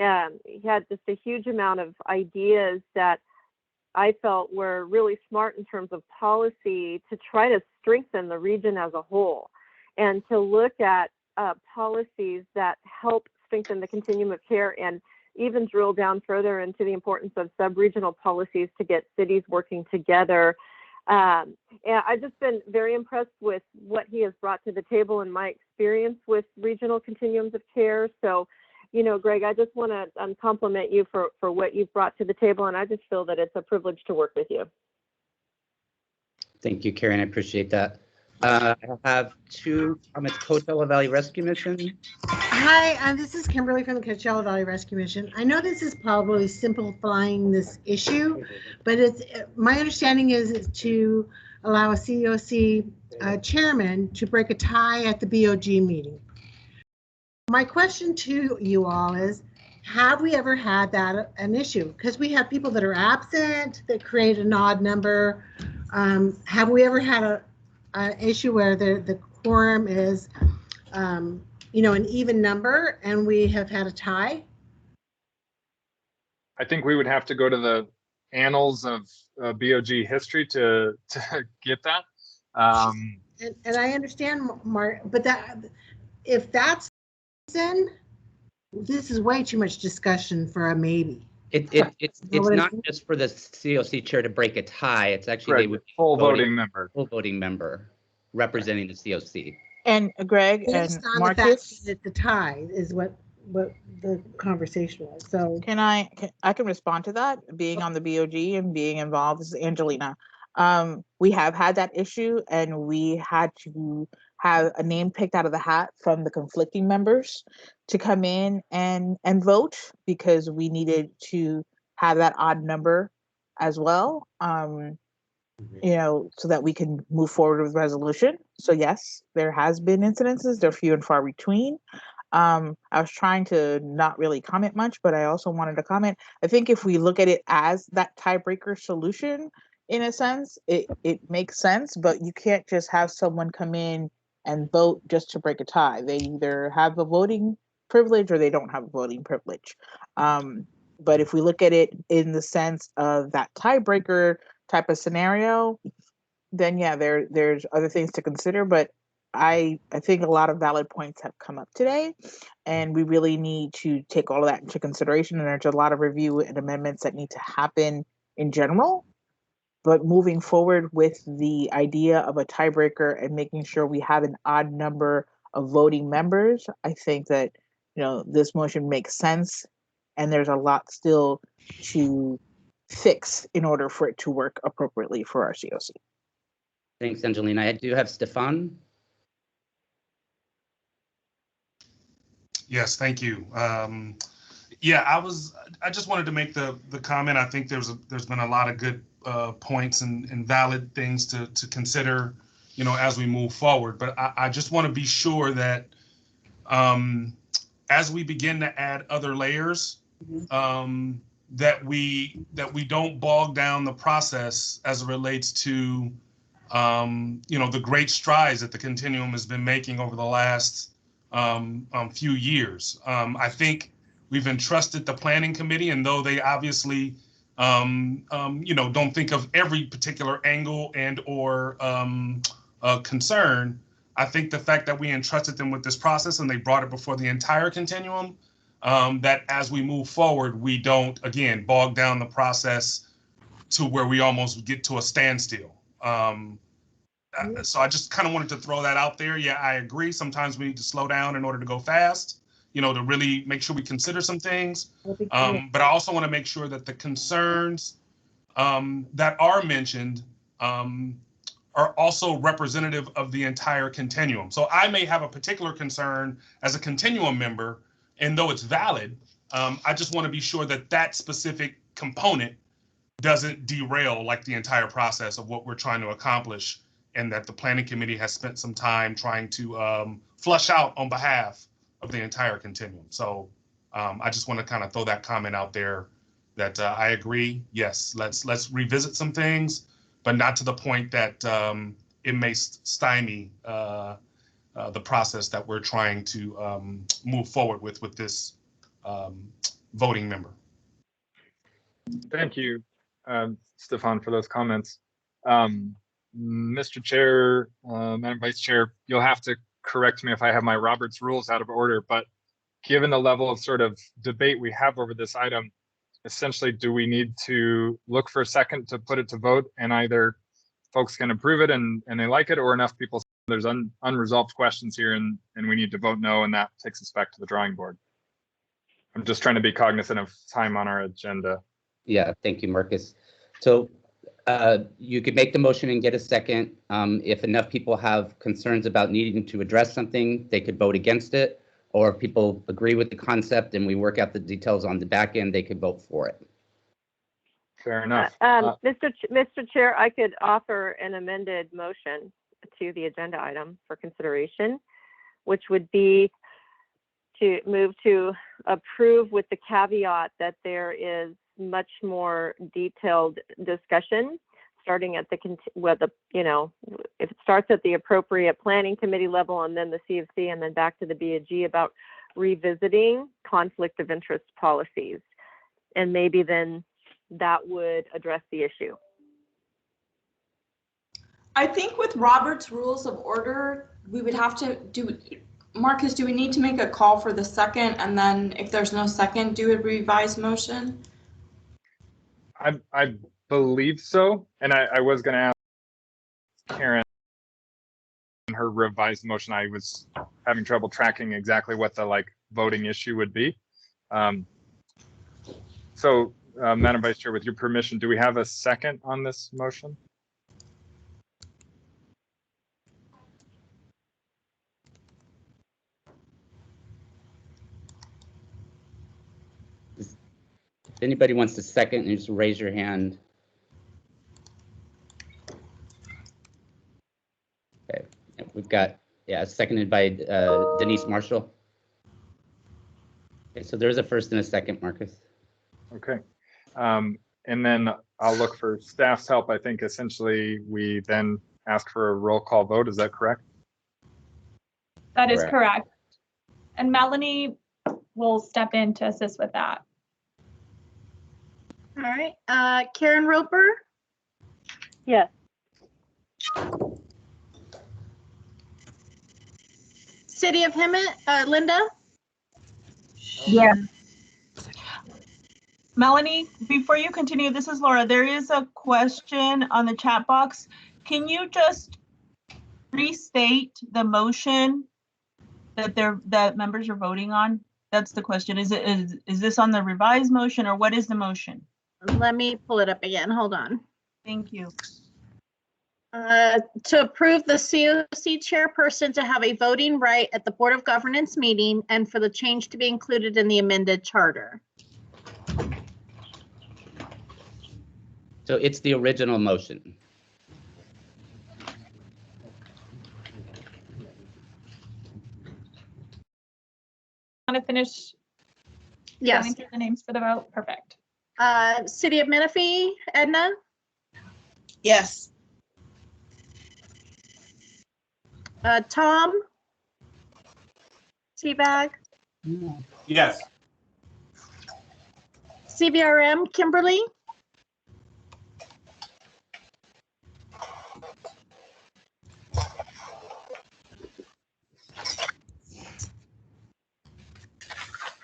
had just a huge amount of ideas that I felt were really smart in terms of policy to try to strengthen the region as a whole, and to look at policies that help strengthen the continuum of care, and even drill down further into the importance of sub-regional policies to get cities working together. And I've just been very impressed with what he has brought to the table and my experience with regional continuums of care. So, Greg, I just want to compliment you for what you've brought to the table, and I just feel that it's a privilege to work with you. Thank you, Karen. I appreciate that. I have 2 comments. Coachella Valley Rescue Mission. Hi, this is Kimberly from the Coachella Valley Rescue Mission. I know this is probably simplifying this issue, but my understanding is to allow a CoC chairman to break a tie at the BOG meeting. My question to you all is, have we ever had that an issue? Because we have people that are absent that create an odd number. Have we ever had an issue where the quorum is an even number and we have had a tie? I think we would have to go to the annals of BOG history to get that. And I understand, Mark, but if that's in, this is way too much discussion for a maybe. It's not just for the COC chair to break a tie. It's actually they would be full voting member. Full voting member representing the COC. And Greg Based and on the fact Marcus, that it's a tie is what the conversation was. So I can respond to that, being on the BOG and being involved. This is Angelina. We have had that issue, and we had to have a name picked out of the hat from the conflicting members to come in and vote, because we needed to have that odd number as well. So that we can move forward with resolution. So yes, there has been incidences. They're few and far between. I was trying to not really comment much, but I also wanted to comment. I think if we look at it as that tiebreaker solution, in a sense, it makes sense, but you can't just have someone come in and vote just to break a tie. They either have a voting privilege or they don't have a voting privilege. But if we look at it in the sense of that tiebreaker type of scenario, then yeah, there's other things to consider. But I think a lot of valid points have come up today, and we really need to take all of that into consideration. And there's a lot of review and amendments that need to happen in general. But moving forward with the idea of a tiebreaker and making sure we have an odd number of voting members, I think that this motion makes sense, and there's a lot still to fix in order for it to work appropriately for our COC. Thanks, Angelina. I do have Stefan. Yes, thank you. Yeah, I just wanted to make the comment. I think there's been a lot of good points and valid things to consider, as we move forward. But I just want to be sure that as we begin to add other layers, that we don't bog down the process as it relates to the great strides that the Continuum has been making over the last few years. I think we've entrusted the planning committee, and though they obviously don't think of every particular angle and or concern, I think the fact that we entrusted them with this process and they brought it before the entire Continuum, that as we move forward, we don't, again, bog down the process to where we almost get to a standstill. So I just kind of wanted to throw that out there. Yeah, I agree. Sometimes we need to slow down in order to go fast, to really make sure we consider some things. But I also want to make sure that the concerns that are mentioned are also representative of the entire Continuum. So I may have a particular concern as a Continuum member, and though it's valid, I just want to be sure that that specific component doesn't derail like the entire process of what we're trying to accomplish, and that the planning committee has spent some time trying to flush out on behalf of the entire Continuum. So I just want to kind of throw that comment out there that I agree. Yes, let's revisit some things, but not to the point that it may stymie the process that we're trying to move forward with this voting member. Thank you, Stefan, for those comments. Mr. Chair, Madam Vice Chair, you'll have to correct me if I have my Robert's rules out of order, but given the level of sort of debate we have over this item, essentially, do we need to look for a second to put it to vote, and either folks can approve it and they like it, or enough people say there's unresolved questions here and we need to vote no, and that takes us back to the drawing board? I'm just trying to be cognizant of time on our agenda. Yeah, thank you, Marcus. So you could make the motion and get a second. If enough people have concerns about needing to address something, they could vote against it. Or if people agree with the concept and we work out the details on the back end, they could vote for it. Fair enough. Mr. Chair, I could offer an amended motion to the agenda item for consideration, which would be to move to approve with the caveat that there is much more detailed discussion starting at if it starts at the appropriate planning committee level and then the CFC and then back to the BAG about revisiting conflict of interest policies. And maybe then that would address the issue. I think with Robert's Rules of Order, we would have to do, Marcus, do we need to make a call for the second, and then if there's no second, do a revised motion? I believe so. And I was going to ask Karen her revised motion. I was having trouble tracking exactly what the voting issue would be. So Madam Vice Chair, with your permission, do we have a second on this motion? If anybody wants to second, just raise your hand. Okay, we've got, seconded by Denise Marshall. Okay, so there's a first and a second, Marcus. Okay. And then I'll look for staff's help. I think essentially we then ask for a roll call vote. Is that correct? That is correct. And Melanie will step in to assist with that. All right. Karen Roper? Yes. City of Hemet, Linda? Yes. Melanie, before you continue, this is Laura. There is a question on the chat box. Can you just restate the motion that members are voting on? That's the question. Is this on the revised motion, or what is the motion? Let me pull it up again. Hold on. Thank you. To approve the CoC chairperson to have a voting right at the Board of Governance meeting and for the change to be included in the amended charter. So it's the original motion. Want to finish? Yes. Going through the names for the vote? Perfect. City of Menifee, Edna? Yes. Tom? Teabag? Yes. CVRM, Kimberly?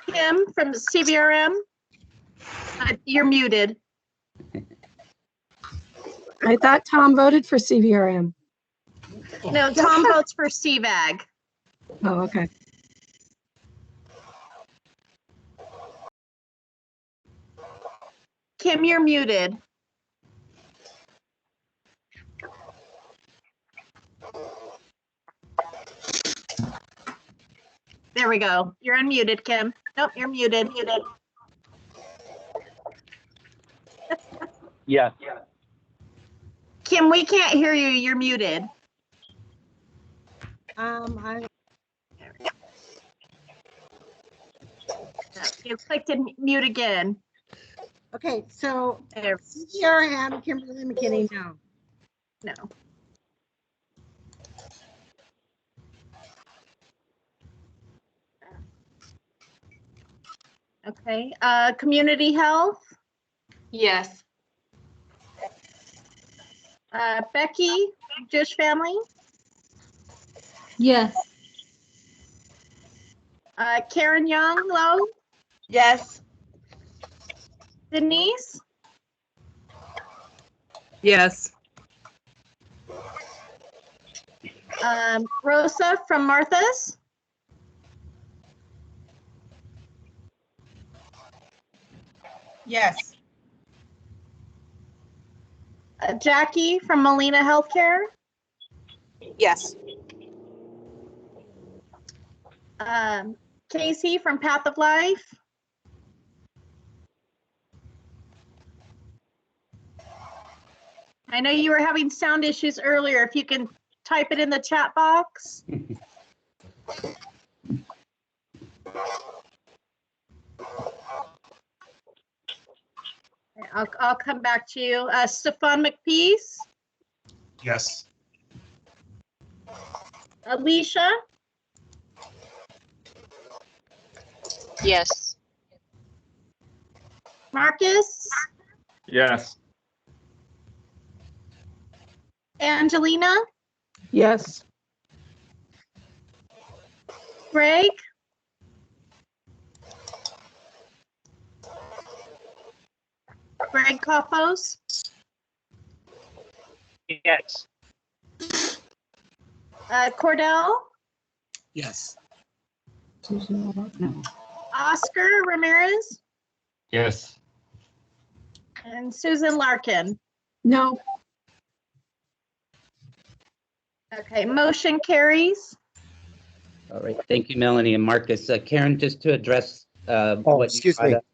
Kim from CVRM? You're muted. I thought Tom voted for CVRM. No, Tom votes for CVAG. Oh, okay. Kim, you're muted. There we go. You're unmuted, Kim. Nope, you're muted. Yes. Kim, we can't hear you. You're muted. You clicked mute again. Okay, so CVRM, Kimberly McKinney, no. No. Okay, community health? Yes. Becky, Jewish family? Yes. Karen Young, Low? Yes. Denise? Yes. Rosa from Martha's? Yes. Jackie from Molina Healthcare? Yes. Casey from Path of Life? I know you were having sound issues earlier. If you can type it in the chat box. I'll come back to you. Stefan McPeace? Yes. Alicia? Yes. Marcus? Yes. Angelina, Yes. Greg, Greg Coppos, Yes. Cordell, Yes. Oscar Ramirez, Yes. and Susan Larkin. No. Okay, motion carries. All right, thank you, Melanie and Marcus. Karen, just to address Oh, what excuse you brought me. up.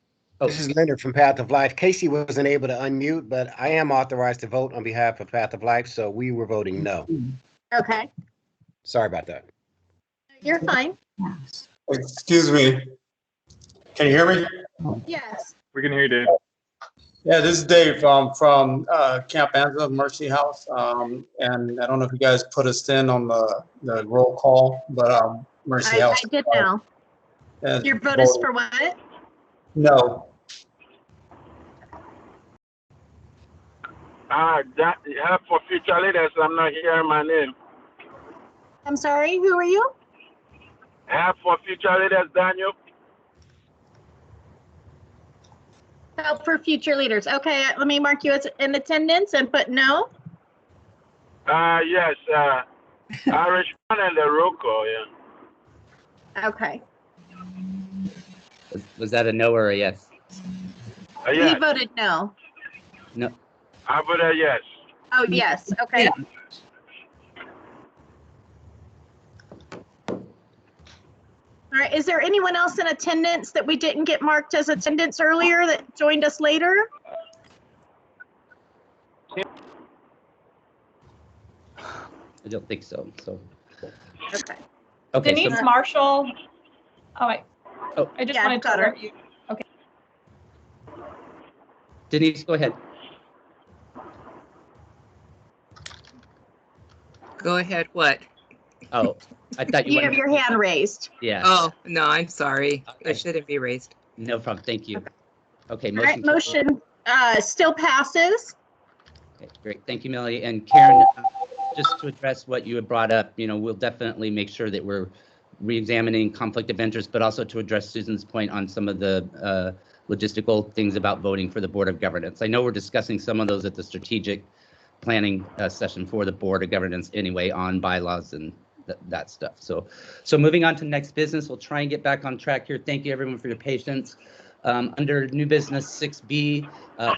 Oh. This is Leonard from Path of Life. Casey wasn't able to unmute, but I am authorized to vote on behalf of Path of Life, so we were voting no. Okay, Sorry about that. you're fine. Excuse me. Can you hear me? Yes. We can hear you, Dave. Yeah, this is Dave from Camp Anza Mercy House. And I don't know if you guys put us in on the roll call, but Mercy House. I did now. Your vote is for what? No. That help for future leaders. I'm not hearing my name. I'm sorry, who are you? Help for future leaders, Daniel. Help for future leaders. Okay, let me mark you as in attendance and put no. Yes. I responded the roll call. Yeah. Okay. Was that a no or a yes? Yes. You voted no. No. I voted yes. Oh, yes. Okay. All right. Is there anyone else in attendance that we didn't get marked as attendance earlier that joined us later? I don't think so. Okay. Okay. Denise Marshall. Oh, wait. Oh, I just yeah, wanted to got her. alert you. Okay. Denise, go ahead. Go ahead, what? Oh, I thought You have your hand raised. Yeah. Oh, no, I'm sorry. It shouldn't be raised. No problem. Thank you. Okay. All right, motion still passes. Okay, great. Thank you, Melanie. And Karen, just to address what you had brought up, we'll definitely make sure that we're re-examining conflict of interest, but also to address Susan's point on some of the logistical things about voting for the Board of Governance. I know we're discussing some of those at the strategic planning session for the Board of Governance anyway on bylaws and that stuff. So moving on to next business, we'll try and get back on track here. Thank you everyone for your patience. Under new business 6B,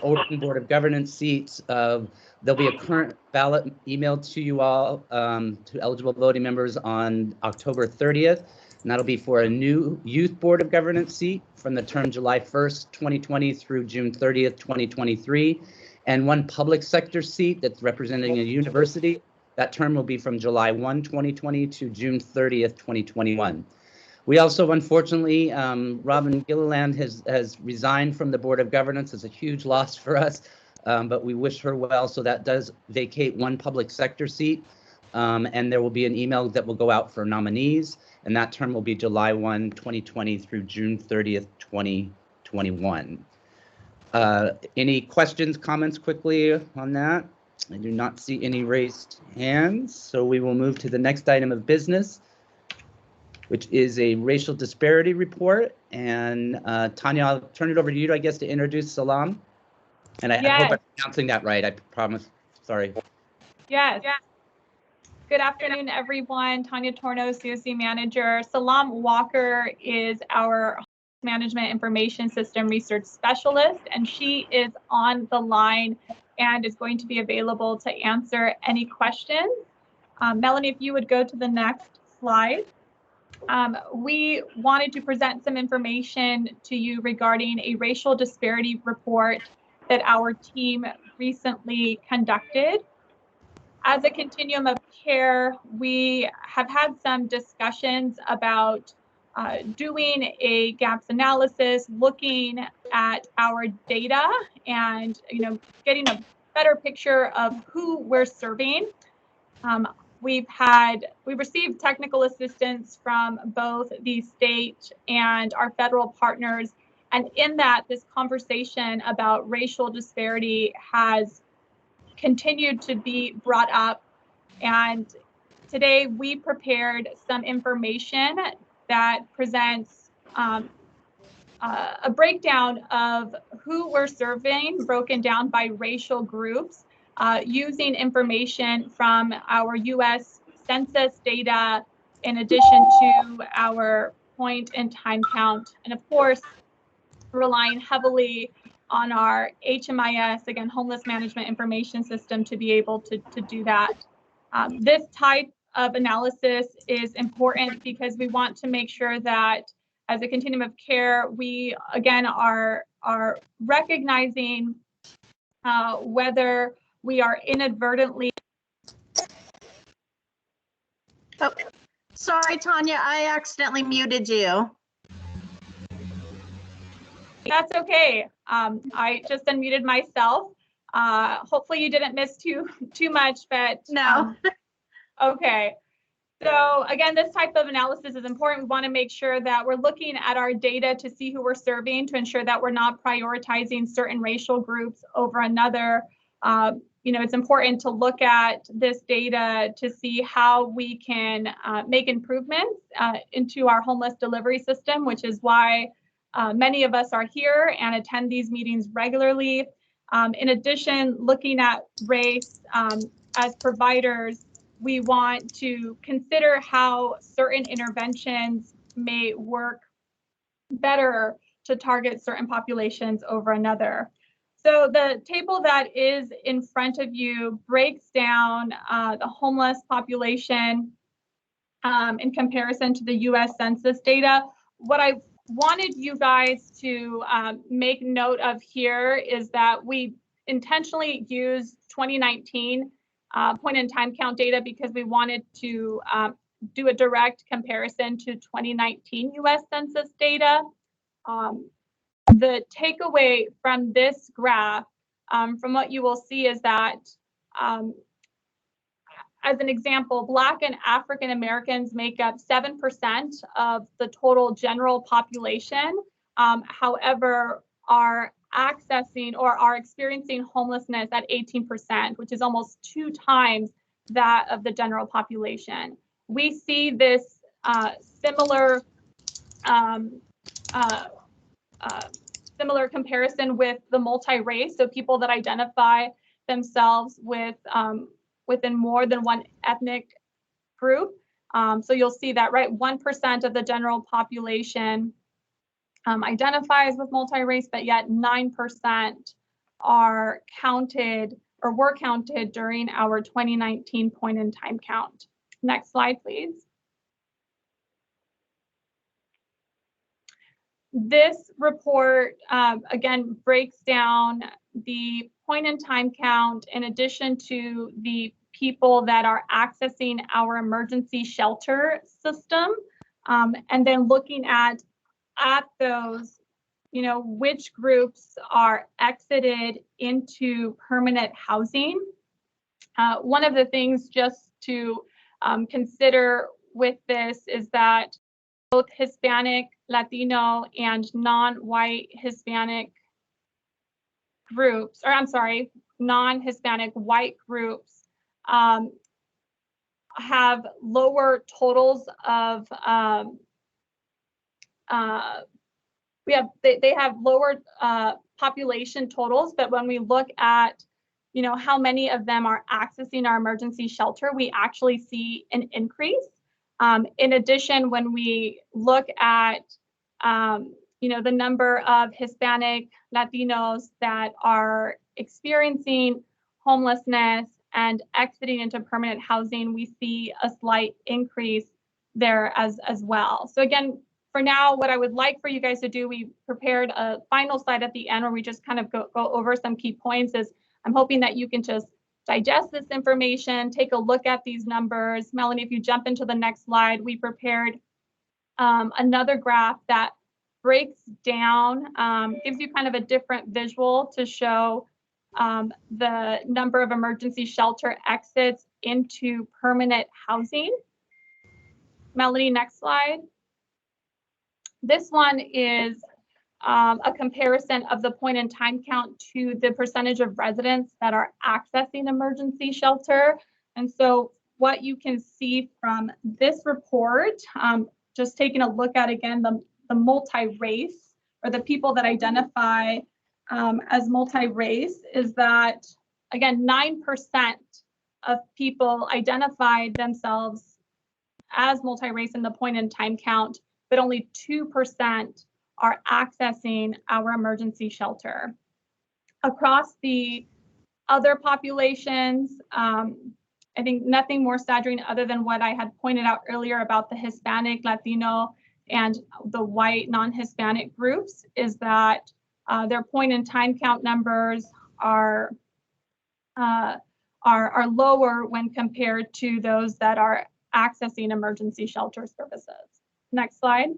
open Board of Governance seats, there'll be a current ballot emailed to you all, to eligible voting members on October 30th. And that'll be for a new Youth Board of Governance seat from the term July 1st, 2020 through June 30th, 2023. And one public sector seat that's representing a university. That term will be from July 1, 2020 to June 30th, 2021. We also, unfortunately, Robin Gilliland has resigned from the Board of Governance. It's a huge loss for us, but we wish her well. So that does vacate one public sector seat, and there will be an email that will go out for nominees, and that term will be July 1, 2020 through June 30th, 2021. Any questions, comments quickly on that? I do not see any raised hands, so we will move to the next item of business, which is a racial disparity report. And Tanya, I'll turn it over to you, I guess, to introduce Salam. And I hope I'm pronouncing that right, I promise. Sorry. Yes. Good afternoon, everyone. Tanya Torno, CoC Manager. Salam Walker is our Management Information System Research Specialist, and she is on the line and is going to be available to answer any questions. Melanie, if you would go to the next slide. We wanted to present some information to you regarding a racial disparity report that our team recently conducted. As a continuum of care, we have had some discussions about doing a gaps analysis, looking at our data and getting a better picture of who we're serving. We've received technical assistance from both the state and our federal partners. And in that, this conversation about racial disparity has continued to be brought up. And today we prepared some information that presents a breakdown of who we're serving, broken down by racial groups, using information from our U.S. Census data, in addition to our point and time count, and of course, relying heavily on our HMIS, again, Homeless Management Information System, to be able to do that. This type of analysis is important because we want to make sure that as a continuum of care, we again are recognizing whether we are inadvertently. Oh, sorry, Tanya, I accidentally muted you. That's okay. I just unmuted myself. Hopefully you didn't miss too much, but no. Okay. So again, this type of analysis is important. We want to make sure that we're looking at our data to see who we're serving, to ensure that we're not prioritizing certain racial groups over another. It's important to look at this data to see how we can make improvements into our homeless delivery system, which is why many of us are here and attend these meetings regularly. In addition, looking at race as providers, we want to consider how certain interventions may work better to target certain populations over another. So the table that is in front of you breaks down the homeless population in comparison to the US Census data. What I wanted you guys to make note of here is that we intentionally used 2019 point in time count data because we wanted to do a direct comparison to 2019 US Census data. The takeaway from this graph, from what you will see, is that, as an example, Black and African Americans make up 7% of the total general population, however, are accessing or are experiencing homelessness at 18%, which is almost 2 times that of the general population. We see this similar comparison with the multi-race, so people that identify themselves with within more than one ethnic group. So you'll see that, right, 1% of the general population identifies with multi-race, but yet 9% are counted or were counted during our 2019 point in time count. Next slide, please. This report, again, breaks down the point in time count in addition to the people that are accessing our emergency shelter system, and then looking at those, which groups are exited into permanent housing. One of the things just to consider with this is that both Hispanic, Latino, and non-white Hispanic groups, or I'm sorry, non-Hispanic white groups have lower totals of they have lower population totals, but when we look at how many of them are accessing our emergency shelter, we actually see an increase. In addition, when we look at the number of Hispanic Latinos that are experiencing homelessness and exiting into permanent housing, we see a slight increase there as well. So again, for now, what I would like for you guys to do, we prepared a final slide at the end where we just kind of go over some key points. Is I'm hoping that you can just digest this information, take a look at these numbers. Melanie, if you jump into the next slide, we prepared another graph that breaks down, gives you kind of a different visual to show the number of emergency shelter exits into permanent housing. Melanie, next slide. This one is a comparison of the point in time count to the percentage of residents that are accessing emergency shelter. And so what you can see from this report, just taking a look at, again, the multi-race, or the people that identify as multi-race, is that, again, 9% of people identified themselves as multi-race in the point in time count, but only 2% are accessing our emergency shelter. Across the other populations, I think nothing more staggering other than what I had pointed out earlier about the Hispanic, Latino, and the white non-Hispanic groups is that their point in time count numbers are lower when compared to those that are accessing emergency shelter services. Next slide.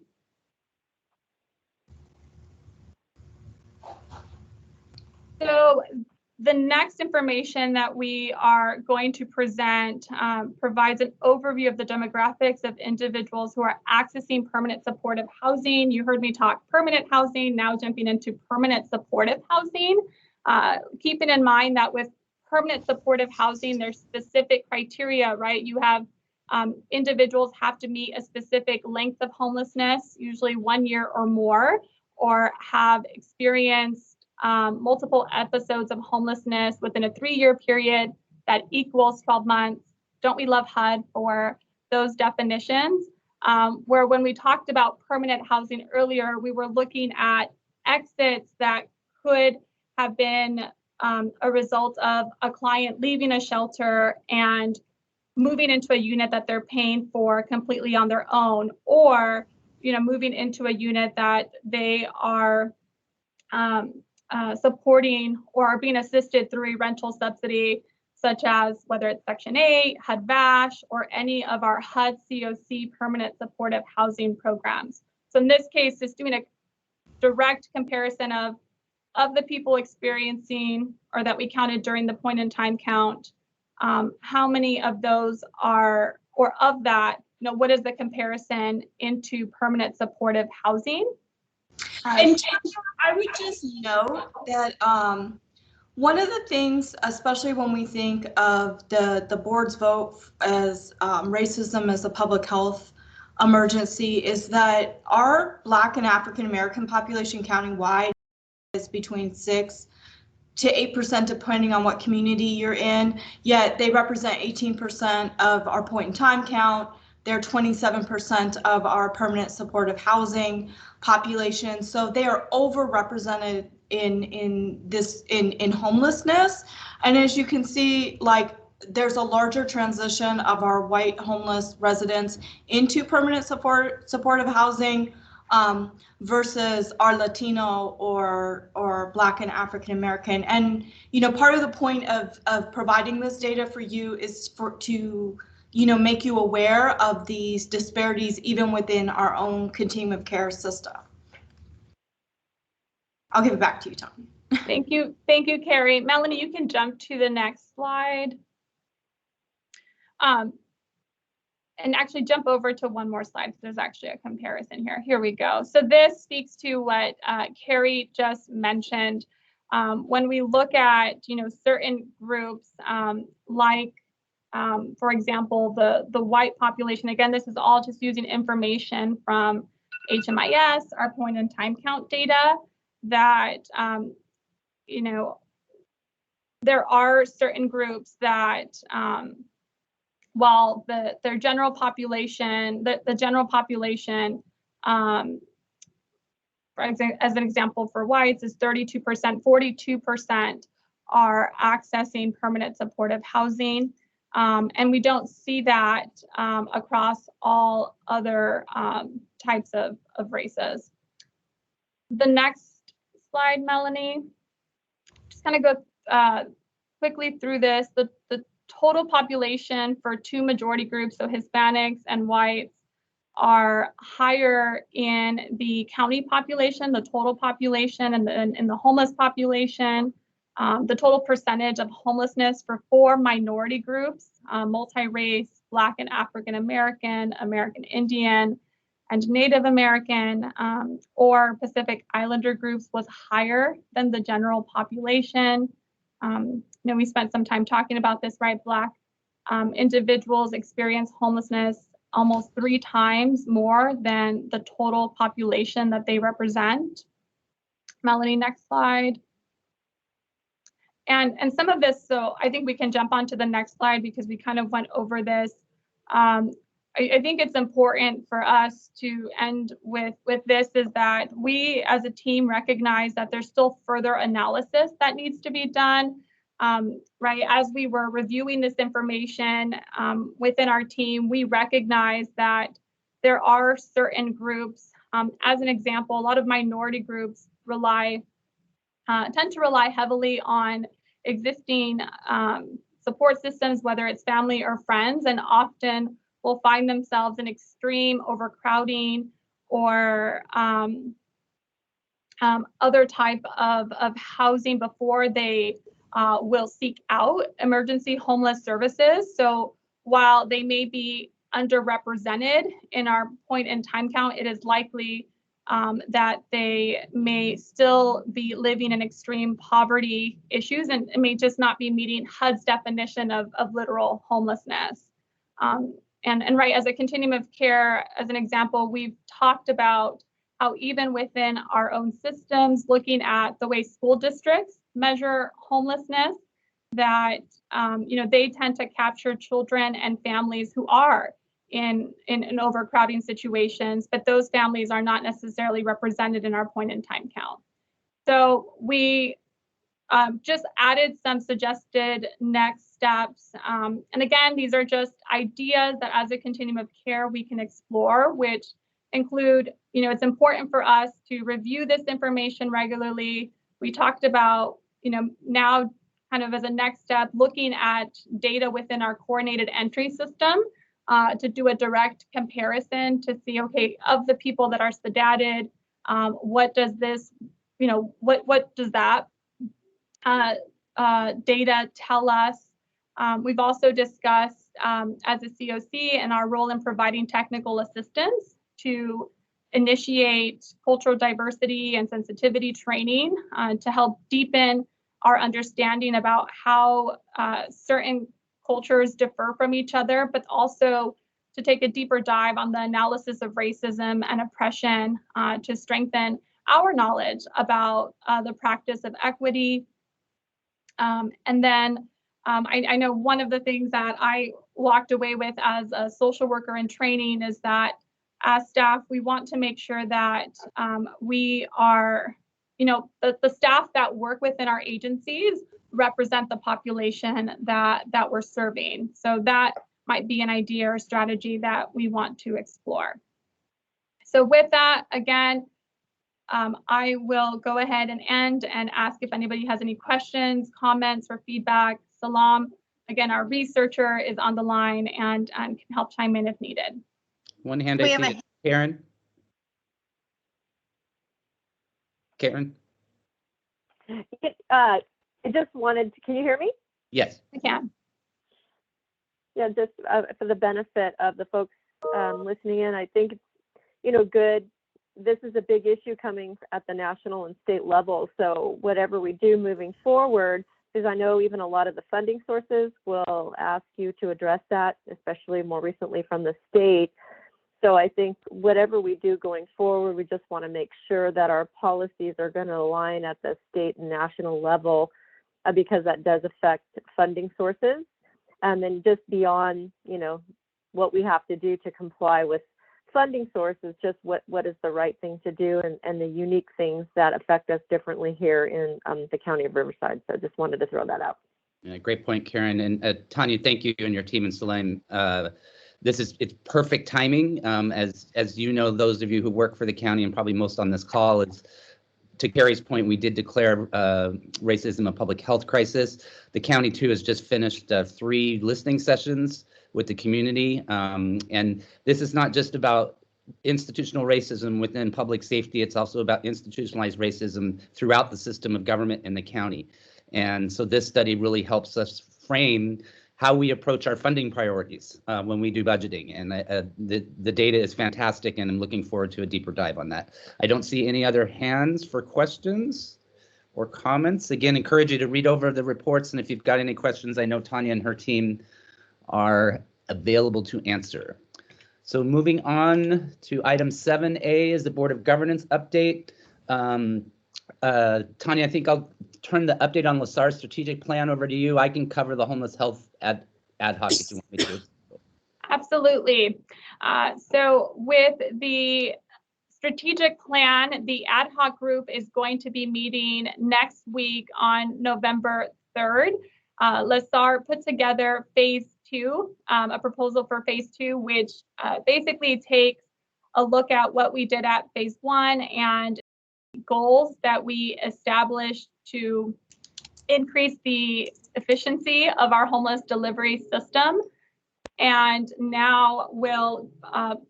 So the next information that we are going to present provides an overview of the demographics of individuals who are accessing permanent supportive housing. You heard me talk permanent housing, now jumping into permanent supportive housing. Keeping in mind that with permanent supportive housing, there's specific criteria, right? You have individuals have to meet a specific length of homelessness, usually 1 year or more, or have experienced multiple episodes of homelessness within a 3-year period that equals 12 months. Don't we love HUD for those definitions? Where when we talked about permanent housing earlier, we were looking at exits that could have been a result of a client leaving a shelter and moving into a unit that they're paying for completely on their own, or moving into a unit that they are supporting or are being assisted through a rental subsidy, such as whether it's Section 8, HUD-VASH, or any of our HUD CoC permanent supportive housing programs. So in this case, it's doing a direct comparison of the people experiencing, or that we counted during the point in time count, how many of those are, or of that, what is the comparison into permanent supportive housing? And I would just note that one of the things, especially when we think of the board's vote as racism as a public health emergency, is that our Black and African American population countywide is between 6 to 8%, depending on what community you're in, yet they represent 18% of our point in time count. They're 27% of our permanent supportive housing population. So they are overrepresented in homelessness. And as you can see, like, there's a larger transition of our white homeless residents into permanent supportive housing versus our Latino or Black and African American. And part of the point of providing this data for you is to make you aware of these disparities even within our own continuum of care system. I'll give it back to you, Tom. Thank you, Carrie. Melanie, you can jump to the next slide. And actually jump over to one more slide, because there's actually a comparison here. Here we go. So this speaks to what Carrie just mentioned. When we look at certain groups, like for example, the white population, again, this is all just using information from HMIS, our point in time count data, that there are certain groups that while their general population, the general population, as an example for whites, is 32%, 42% are accessing permanent supportive housing. And we don't see that across all other types of races. The next slide, Melanie, just kind of go quickly through this. The total population for two majority groups, so Hispanics and whites, are higher in the county population, the total population, and in the homeless population. The total percentage of homelessness for 4 minority groups, multi-race, Black and African American, American Indian, and Native American or Pacific Islander groups was higher than the general population. We spent some time talking about this, right? Black individuals experience homelessness almost 3 times more than the total population that they represent. Melanie, next slide. And some of this, so I think we can jump on to the next slide because we kind of went over this. I think it's important for us to end with this, is that we as a team recognize that there's still further analysis that needs to be done. Right, as we were reviewing this information within our team, we recognize that there are certain groups, as an example, a lot of minority groups tend to rely heavily on existing support systems, whether it's family or friends, and often will find themselves in extreme overcrowding or other type of housing before they will seek out emergency homeless services. So while they may be underrepresented in our point in time count, it is likely that they may still be living in extreme poverty issues and may just not be meeting HUD's definition of literal homelessness. And right, as a continuum of care, as an example, we've talked about how even within our own systems, looking at the way school districts measure homelessness, that they tend to capture children and families who are in overcrowding situations, but those families are not necessarily represented in our point in time count. So we just added some suggested next steps. And again, these are just ideas that as a continuum of care we can explore, which include, it's important for us to review this information regularly. We talked about, now kind of as a next step, looking at data within our coordinated entry system to do a direct comparison to see, okay, of the people that are SDATed, what does this, what does that data tell us? We've also discussed as a CoC and our role in providing technical assistance to initiate cultural diversity and sensitivity training to help deepen our understanding about how certain cultures differ from each other, but also to take a deeper dive on the analysis of racism and oppression to strengthen our knowledge about the practice of equity. And then I know one of the things that I walked away with as a social worker in training is that as staff, we want to make sure that we are, the staff that work within our agencies represent the population that we're serving. So that might be an idea or strategy that we want to explore. So with that, again, I will go ahead and end and ask if anybody has any questions, comments, or feedback. Salam, again, our researcher is on the line and can help chime in if needed. One hand, I see Karen. Karen? I just wanted to, can you hear me? Yes. I can. Yeah, just for the benefit of the folks listening in, I think it's, good. This is a big issue coming at the national and state level. So whatever we do moving forward, because I know even a lot of the funding sources will ask you to address that, especially more recently from the state. So I think whatever we do going forward, we just want to make sure that our policies are going to align at the state and national level because that does affect funding sources. And then just beyond, what we have to do to comply with funding sources, just what is the right thing to do and the unique things that affect us differently here in the County of Riverside. So just wanted to throw that out. Yeah, great point, Karen. And Tanya, thank you and your team and Salim. It's perfect timing. As you know, those of you who work for the county and probably most on this call, is to Carrie's point, we did declare racism a public health crisis. The county too has just finished 3 listening sessions with the community. And this is not just about institutional racism within public safety, it's also about institutionalized racism throughout the system of government in the county. And so this study really helps us frame how we approach our funding priorities when we do budgeting. And the data is fantastic, and I'm looking forward to a deeper dive on that. I don't see any other hands for questions or comments. Again, encourage you to read over the reports, and if you've got any questions, I know Tanya and her team are available to answer. So moving on to item 7A is the Board of Governance update. Tanya, I think I'll turn the update on LaSar's strategic plan over to you. I can cover the homeless health ad hoc if you want me to. Absolutely. So with the strategic plan, the ad hoc group is going to be meeting next week on November 3rd. LaSar put together phase 2, a proposal for phase 2, which basically takes a look at what we did at phase 1 and goals that we established to increase the efficiency of our homeless delivery system. And now will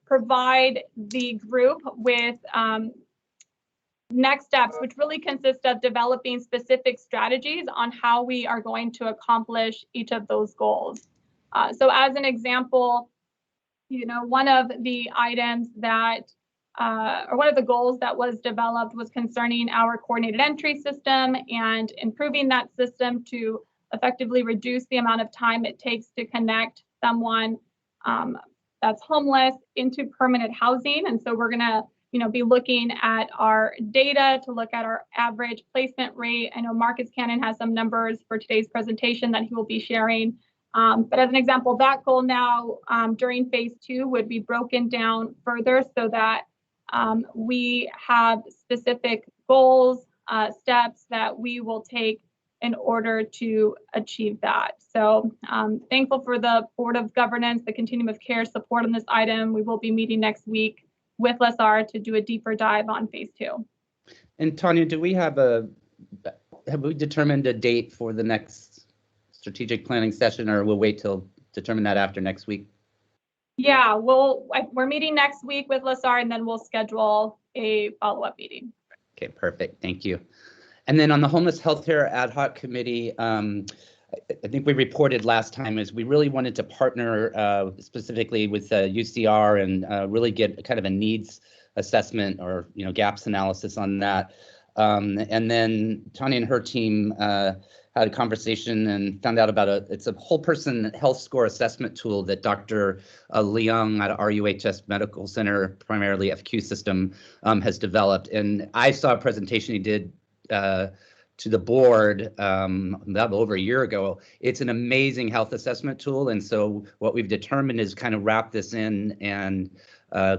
provide the group with next steps, which really consist of developing specific strategies on how we are going to accomplish each of those goals. So as an example, one of the items that or one of the goals that was developed was concerning our coordinated entry system and improving that system to effectively reduce the amount of time it takes to connect someone that's homeless into permanent housing. And so we're going to be looking at our data to look at our average placement rate. I know Marcus Cannon has some numbers for today's presentation that he will be sharing. But as an example, that goal now during phase 2 would be broken down further so that we have specific goals, steps that we will take in order to achieve that. So thankful for the Board of Governance, the Continuum of Care support on this item. We will be meeting next week with LaSar to do a deeper dive on phase 2. And Tanya, do we have we determined a date for the next strategic planning session, or we'll wait till determine that after next week? Yeah, we're meeting next week with LaSar, and then we'll schedule a follow-up meeting. Okay, perfect. Thank you. And then on the Homeless Healthcare Ad Hoc Committee, I think we reported last time is we really wanted to partner specifically with UCR and really get kind of a needs assessment or gaps analysis on that. And then Tanya and her team had a conversation and found out about it's a whole person health score assessment tool that Dr. Leung at RUHS Medical Center, primarily FQ system, has developed. And I saw a presentation he did to the board about over a year ago. It's an amazing health assessment tool. And so what we've determined is kind of wrap this in and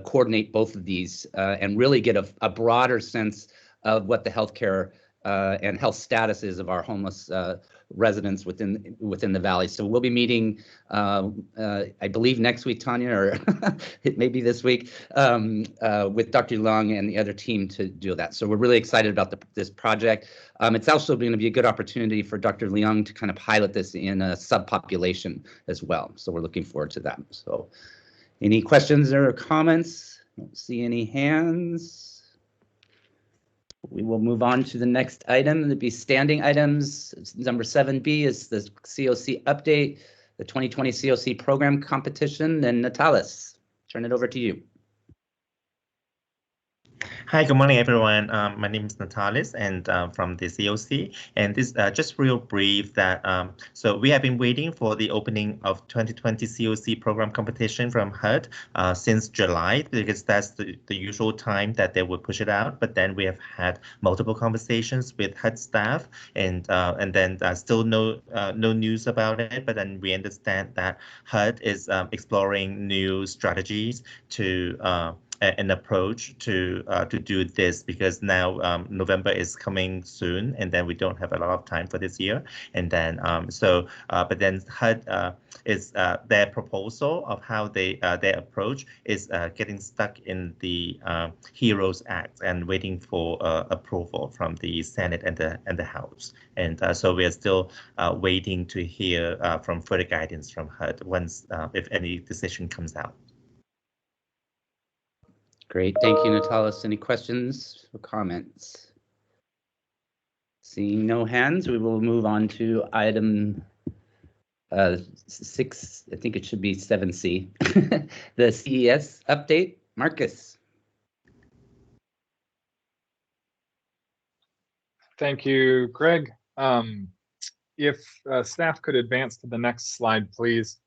coordinate both of these and really get a broader sense of what the healthcare and health status is of our homeless residents within the valley. So we'll be meeting, I believe next week, Tanya, or it may be this week, with Dr. Leung and the other team to do that. So we're really excited about this project. It's also going to be a good opportunity for Dr. Leung to kind of pilot this in a subpopulation as well. So we're looking forward to that. So any questions or comments? I don't see any hands. We will move on to the next item. It'll be standing items. Number 7B is the CoC update, the 2020 CoC program competition. And Natalis, turn it over to you. Hi, good morning, everyone. My name is Natalis, and from the CoC. And this just real brief that so we have been waiting for the opening of 2020 CoC program competition from HUD since July, because that's the usual time that they would push it out. But then we have had multiple conversations with HUD staff, and then still no news about it. But then we understand that HUD is exploring new strategies to an approach to do this, because now November is coming soon, and then we don't have a lot of time for this year. And then but then HUD is their proposal of how their approach is getting stuck in the HEROES Act and waiting for approval from the Senate and the House. And so we are still waiting to hear from further guidance from HUD once if any decision comes out. Great, thank you, Natalis. Any questions or comments? Seeing no hands, we will move on to item 6, I think it should be 7C. The CES update, Marcus. Thank you, Greg. If staff could advance to the next slide, please.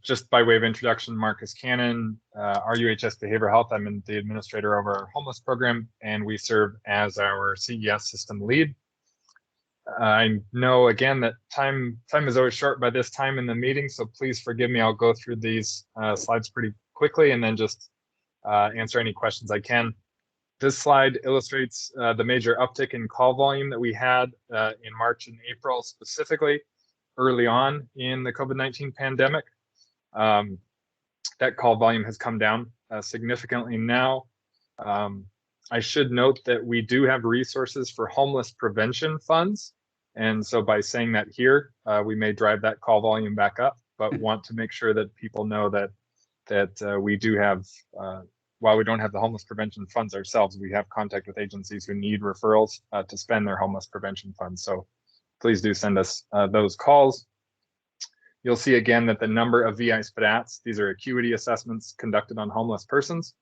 Just by way of introduction, Marcus Cannon, RUHS Behavioral Health. I'm the administrator over our homeless program, and we serve as our CES system lead. I know, again, that time is always short by this time in the meeting, so please forgive me. I'll go through these slides pretty quickly and then just answer any questions I can. This slide illustrates the major uptick in call volume that we had in March and April, specifically early on in the COVID-19 pandemic. That call volume has come down significantly now. I should note that we do have resources for homeless prevention funds. And so by saying that here, we may drive that call volume back up, but want to make sure that people know that we do have, while we don't have the homeless prevention funds ourselves, we have contact with agencies who need referrals to spend their homeless prevention funds. So please do send us those calls. You'll see again that the number of VI SPDATs, these are acuity assessments conducted on homeless persons,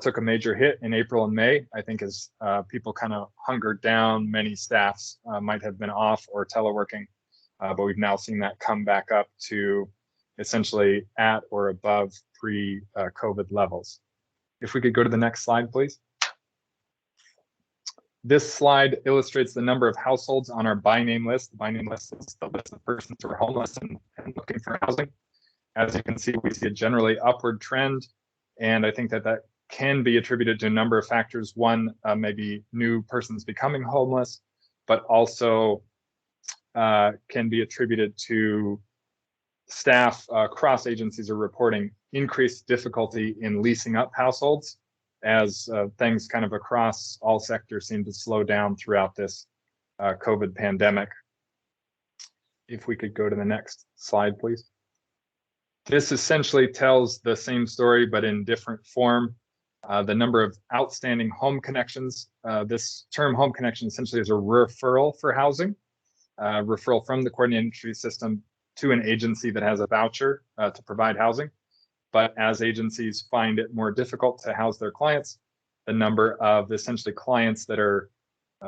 took a major hit in April and May. I think as people kind of hungered down, many staffs might have been off or teleworking, but we've now seen that come back up to essentially at or above pre-COVID levels. If we could go to the next slide, please. This slide illustrates the number of households on our by name list. The by name list is the list of persons who are homeless and looking for housing. As you can see, we see a generally upward trend, and I think that can be attributed to a number of factors. One, maybe new persons becoming homeless, but also can be attributed to staff across agencies are reporting increased difficulty in leasing up households as things kind of across all sectors seem to slow down throughout this COVID pandemic. If we could go to the next slide, please. This essentially tells the same story, but in different form. The number of outstanding home connections. This term home connection essentially is a referral for housing, referral from the coordinated entry system to an agency that has a voucher to provide housing. But as agencies find it more difficult to house their clients, the number of essentially clients that are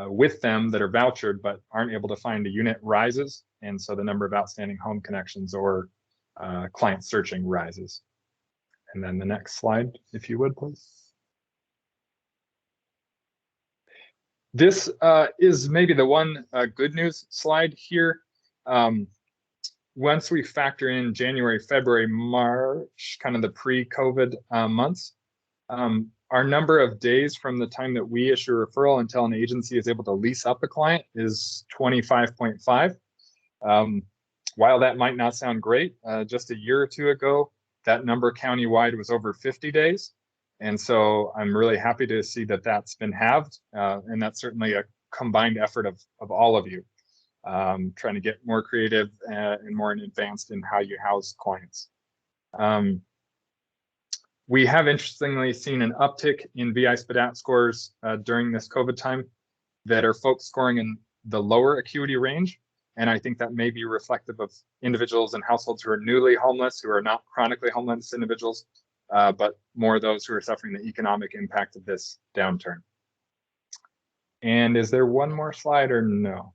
with them that are vouchered but aren't able to find a unit rises. And so the number of outstanding home connections or client searching rises. And then the next slide, if you would, please. This is maybe the one good news slide here. Once we factor in January, February, March, kind of the pre-COVID months, our number of days from the time that we issue a referral until an agency is able to lease up a client is 25.5. While that might not sound great, just a year or two ago, that number countywide was over 50 days. And so I'm really happy to see that that's been halved. And that's certainly a combined effort of all of you. Trying to get more creative and more advanced in how you house clients. We have interestingly seen an uptick in VI SPDAT scores during this COVID time that are folks scoring in the lower acuity range. And I think that may be reflective of individuals and households who are newly homeless, who are not chronically homeless individuals, but more those who are suffering the economic impact of this downturn. And is there one more slide or no?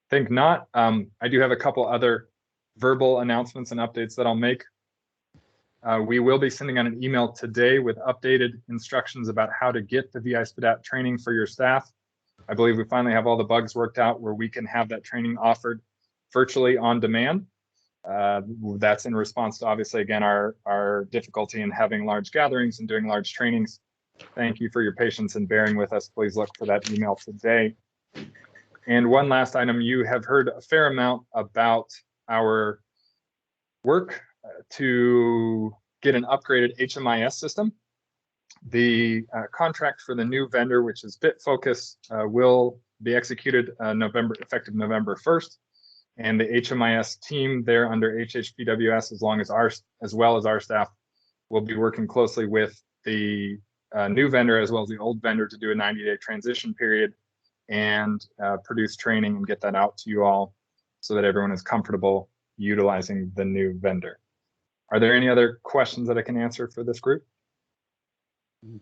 Think not. I do have a couple other verbal announcements and updates that I'll make. We will be sending out an email today with updated instructions about how to get the VI SPDAT training for your staff. I believe we finally have all the bugs worked out where we can have that training offered virtually on demand. That's in response to, obviously, again, our difficulty in having large gatherings and doing large trainings. Thank you for your patience and bearing with us. Please look for that email today. And one last item, you have heard a fair amount about our work to get an upgraded HMIS system. The contract for the new vendor, which is BitFocus, will be executed effective November 1st. And the HMIS team there under HHPWS, as well as our staff, will be working closely with the new vendor as well as the old vendor to do a 90-day transition period and produce training and get that out to you all so that everyone is comfortable utilizing the new vendor. Are there any other questions that I can answer for this group?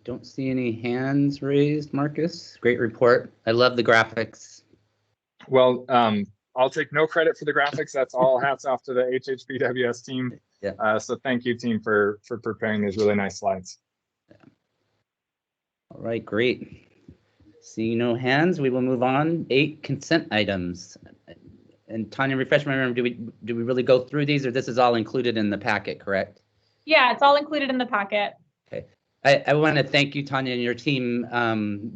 Don't see any hands raised, Marcus. Great report. I love the graphics. Well, I'll take no credit for the graphics. That's all hats off to the HHBWS team. Yeah. So thank you, team, for preparing these really nice slides. All right, great. Seeing no hands, we will move on. 8 consent items. And Tanya, refresh my memory, do we really go through these, or this is all included in the packet, correct? Yeah, it's all included in the packet. Okay. I want to thank you, Tanya, and your team.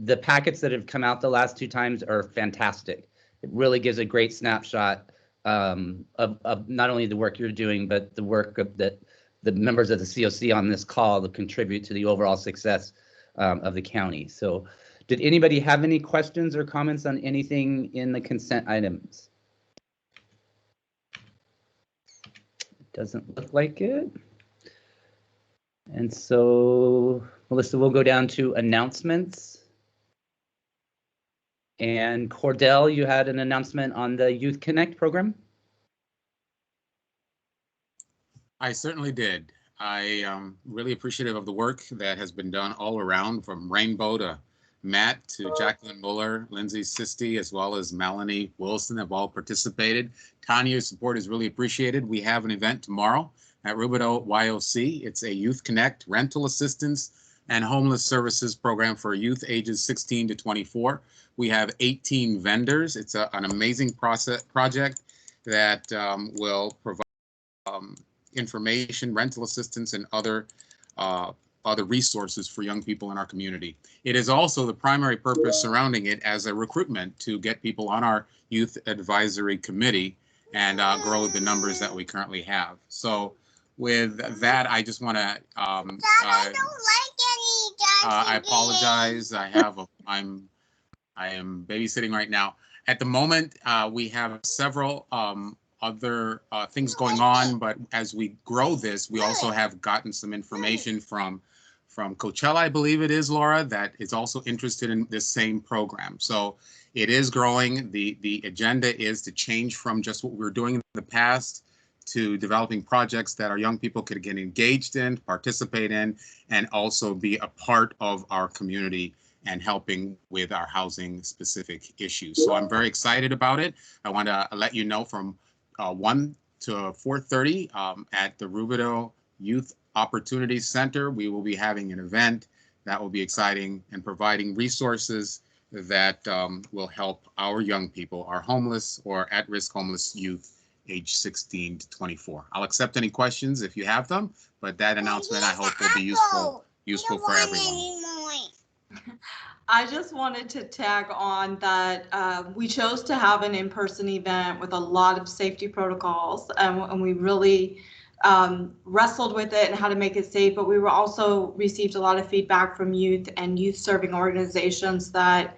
The packets that have come out the last 2 times are fantastic. It really gives a great snapshot of not only the work you're doing, but the work of the members of the CoC on this call to contribute to the overall success of the county. So did anybody have any questions or comments on anything in the consent items? It doesn't look like it. And so, Melissa, we'll go down to announcements. And Cordell, you had an announcement on the Youth Connect program? I certainly did. I am really appreciative of the work that has been done all around, from Rainbow to Matt to Jacqueline Muller, Lindsay Sisti, as well as Melanie Wilson have all participated. Tanya's support is really appreciated. We have an event tomorrow at Rubidoux YOC. It's a Youth Connect rental assistance and homeless services program for youth ages 16 to 24. We have 18 vendors. It's an amazing project that will provide information, rental assistance, and other resources for young people in our community. It is also the primary purpose surrounding it as a recruitment to get people on our youth advisory committee and grow the numbers that we currently have. So with that, I just want to I apologize. I am babysitting right now. At the moment, we have several other things going on, but as we grow this, we also have gotten some information from Coachella, I believe it is, Laura, that is also interested in this same program. So it is growing. The agenda is to change from just what we were doing in the past to developing projects that our young people could get engaged in, participate in, and also be a part of our community and helping with our housing specific issues. So I'm very excited about it. I want to let you know from 1 to 4:30 at the Rubidoux Youth Opportunity Center, we will be having an event that will be exciting and providing resources that will help our young people, our homeless or at-risk homeless youth age 16 to 24. I'll accept any questions if you have them, but that announcement I hope will be useful for everyone. I just wanted to tag on that we chose to have an in-person event with a lot of safety protocols, and we really wrestled with it and how to make it safe, but we were also received a lot of feedback from youth and youth serving organizations that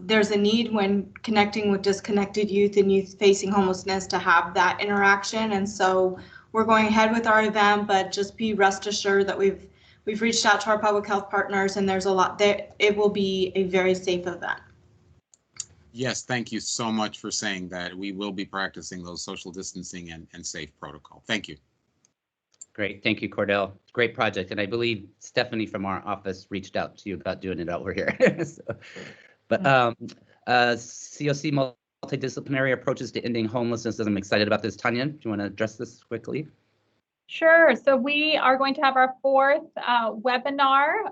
there's a need when connecting with disconnected youth and youth facing homelessness to have that interaction. And so we're going ahead with our event, but just be rest assured that we've reached out to our public health partners, and there's a lot there. It will be a very safe event. Yes, thank you so much for saying that. We will be practicing those social distancing and safe protocol. Thank you. Great. Thank you, Cordell. Great project. And I believe Stephanie from our office reached out to you about doing it over here. But CoC multidisciplinary approaches to ending homelessness. I'm excited about this. Tanya, do you want to address this quickly? Sure. So we are going to have our 4th webinar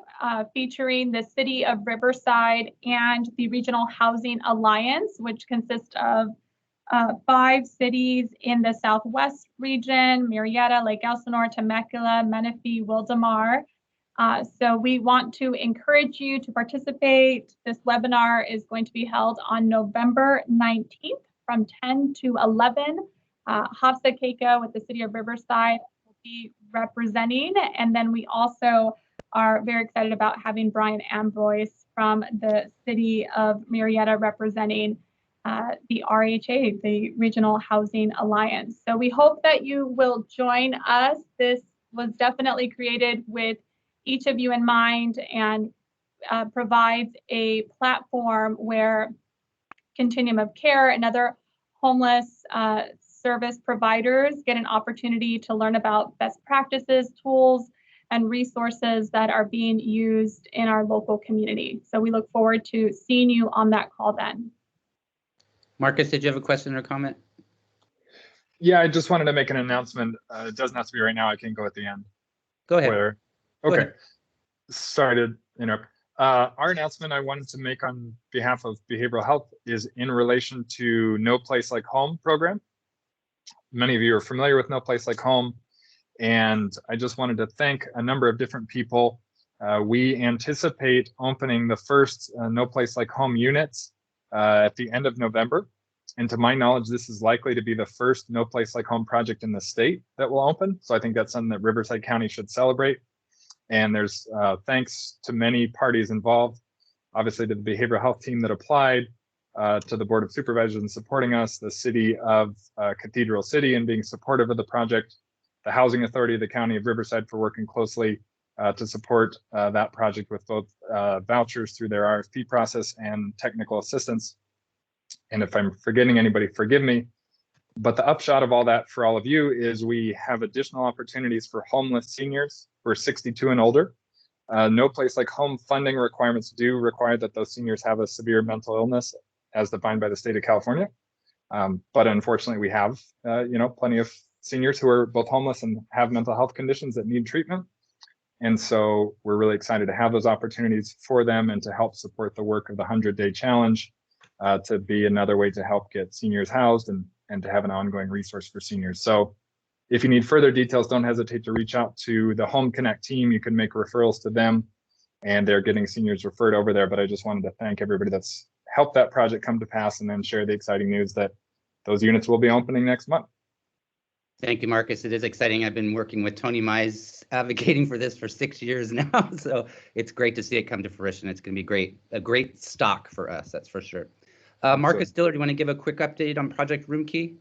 featuring the City of Riverside and the Regional Housing Alliance, which consists of 5 cities in the Southwest region: Marietta, Lake Elsinore, Temecula, Menifee, Wildomar. So we want to encourage you to participate. This webinar is going to be held on November 19th from 10 to 11. Hafsa Keiko with the City of Riverside will be representing. And then we also are very excited about having Brian Ambroise from the City of Marietta representing the RHA, the Regional Housing Alliance. So we hope that you will join us. This was definitely created with each of you in mind, and provides a platform where Continuum of Care and other homeless service providers get an opportunity to learn about best practices, tools, and resources that are being used in our local community. So we look forward to seeing you on that call then. Marcus, did you have a question or comment? Yeah, I just wanted to make an announcement. It doesn't have to be right now. I can go at the end. Go ahead. Okay. Go ahead. Sorry to interrupt. Our announcement I wanted to make on behalf of behavioral health is in relation to No Place Like Home program. Many of you are familiar with No Place Like Home, and I just wanted to thank a number of different people. We anticipate opening the first No Place Like Home units at the end of November. And to my knowledge, this is likely to be the first No Place Like Home project in the state that will open. So I think that's something that Riverside County should celebrate. And there's thanks to many parties involved, obviously to the behavioral health team that applied, to the Board of Supervisors in supporting us, the city of Cathedral City and being supportive of the project, the Housing Authority of the County of Riverside for working closely to support that project with both vouchers through their RFP process and technical assistance. And if I'm forgetting anybody, forgive me. But the upshot of all that for all of you is we have additional opportunities for homeless seniors who are 62 and older. No Place Like Home funding requirements do require that those seniors have a severe mental illness as defined by the state of California. But unfortunately, we have plenty of seniors who are both homeless and have mental health conditions that need treatment. And so we're really excited to have those opportunities for them and to help support the work of the 100-Day Challenge to be another way to help get seniors housed and to have an ongoing resource for seniors. So if you need further details, don't hesitate to reach out to the Home Connect team. You can make referrals to them and they're getting seniors referred over there. But I just wanted to thank everybody that's helped that project come to pass and then share the exciting news that those units will be opening next month. Thank you, Marcus. It is exciting. I've been working with Tony Mize advocating for this for 6 years now. So it's great to see it come to fruition. It's going to be great, a great stock for us, that's for sure. Marcus Diller, do you want to give a quick update on Project Room Key?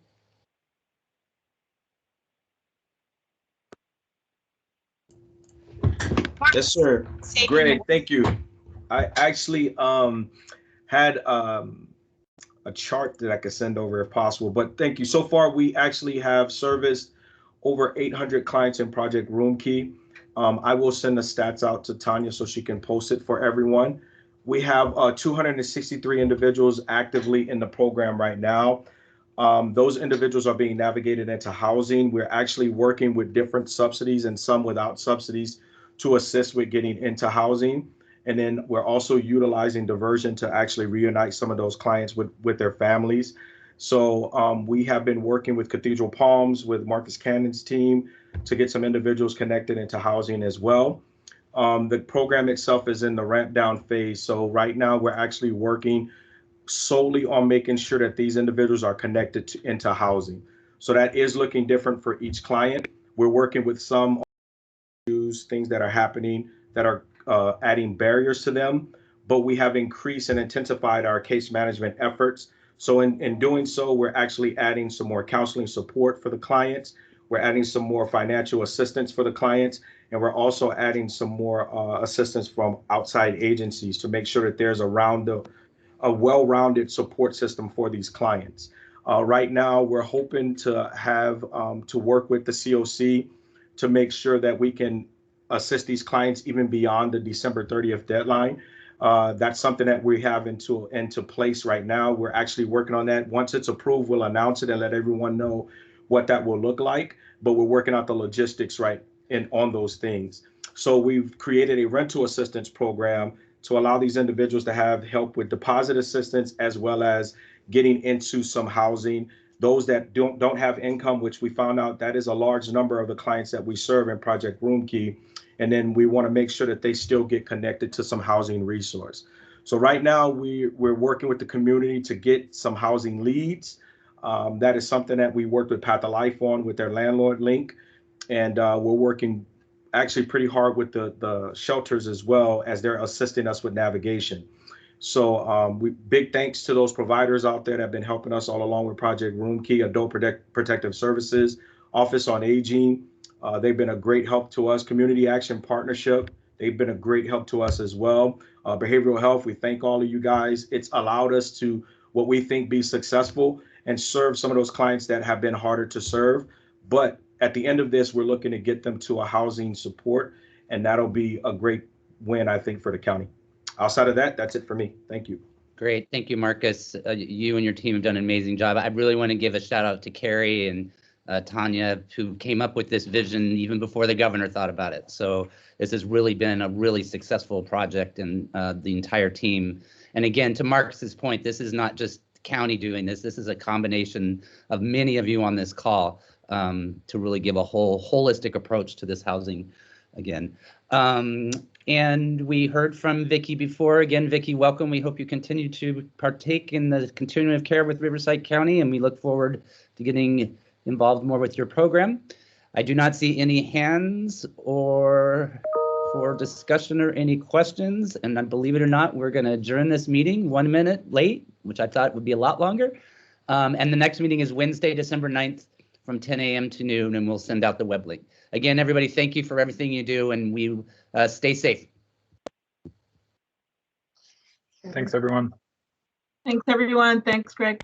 Yes, sir. Great, thank you. I actually had a chart that I could send over if possible, but thank you. So far, we actually have serviced over 800 clients in Project Room Key. I will send the stats out to Tanya so she can post it for everyone. We have 263 individuals actively in the program right now. Those individuals are being navigated into housing. We're actually working with different subsidies and some without subsidies to assist with getting into housing. And then we're also utilizing diversion to actually reunite some of those clients with their families. So we have been working with Cathedral Palms, with Marcus Cannon's team to get some individuals connected into housing as well. The program itself is in the ramp down phase. So right now we're actually working solely on making sure that these individuals are connected into housing. So that is looking different for each client. We're working with some things that are happening that are adding barriers to them, but we have increased and intensified our case management efforts. So in doing so, we're actually adding some more counseling support for the clients. We're adding some more financial assistance for the clients, and we're also adding some more assistance from outside agencies to make sure that there's a well-rounded support system for these clients. Right now, we're hoping to have to work with the CoC to make sure that we can assist these clients even beyond the December 30th deadline. That's something that we have into place right now. We're actually working on that. Once it's approved, we'll announce it and let everyone know what that will look like. But we're working out the logistics on those things. So we've created a rental assistance program to allow these individuals to have help with deposit assistance as well as getting into some housing. Those that don't have income, which we found out that is a large number of the clients that we serve in Project Room Key. And then we want to make sure that they still get connected to some housing resource. So right now we're working with the community to get some housing leads. That is something that we worked with Path of Life on with their landlord link. And we're working actually pretty hard with the shelters as well as they're assisting us with navigation. So big thanks to those providers out there that have been helping us all along with Project Room Key, Adult Protective Services, Office on Aging. They've been a great help to us. Community Action Partnership, they've been a great help to us as well. Behavioral Health, we thank all of you guys. It's allowed us to, what we think, be successful. and serve some of those clients that have been harder to serve. But at the end of this, we're looking to get them to a housing support, and that'll be a great win, I think, for the county. Outside of that, that's it for me. Thank you. Great. Thank you, Marcus. You and your team have done an amazing job. I really want to give a shout out to Carrie and Tanya, who came up with this vision even before the governor thought about it. So this has really been a really successful project, and the entire team. And again, to Marcus's point, this is not just the county doing this. This is a combination of many of you on this call to really give a holistic approach to this housing again. And we heard from Vicki before. Again, Vicki, welcome. We hope you continue to partake in the continuum of care with Riverside County, and we look forward to getting involved more with your program. I do not see any hands or for discussion or any questions, and believe it or not, we're going to adjourn this meeting 1 minute late, which I thought would be a lot longer. And the next meeting is Wednesday, December 9th from 10 a.m. to noon, and we'll send out the web link. Again, everybody, thank you for everything you do, and we stay safe. Thanks, everyone. Thanks, everyone. Thanks, Greg.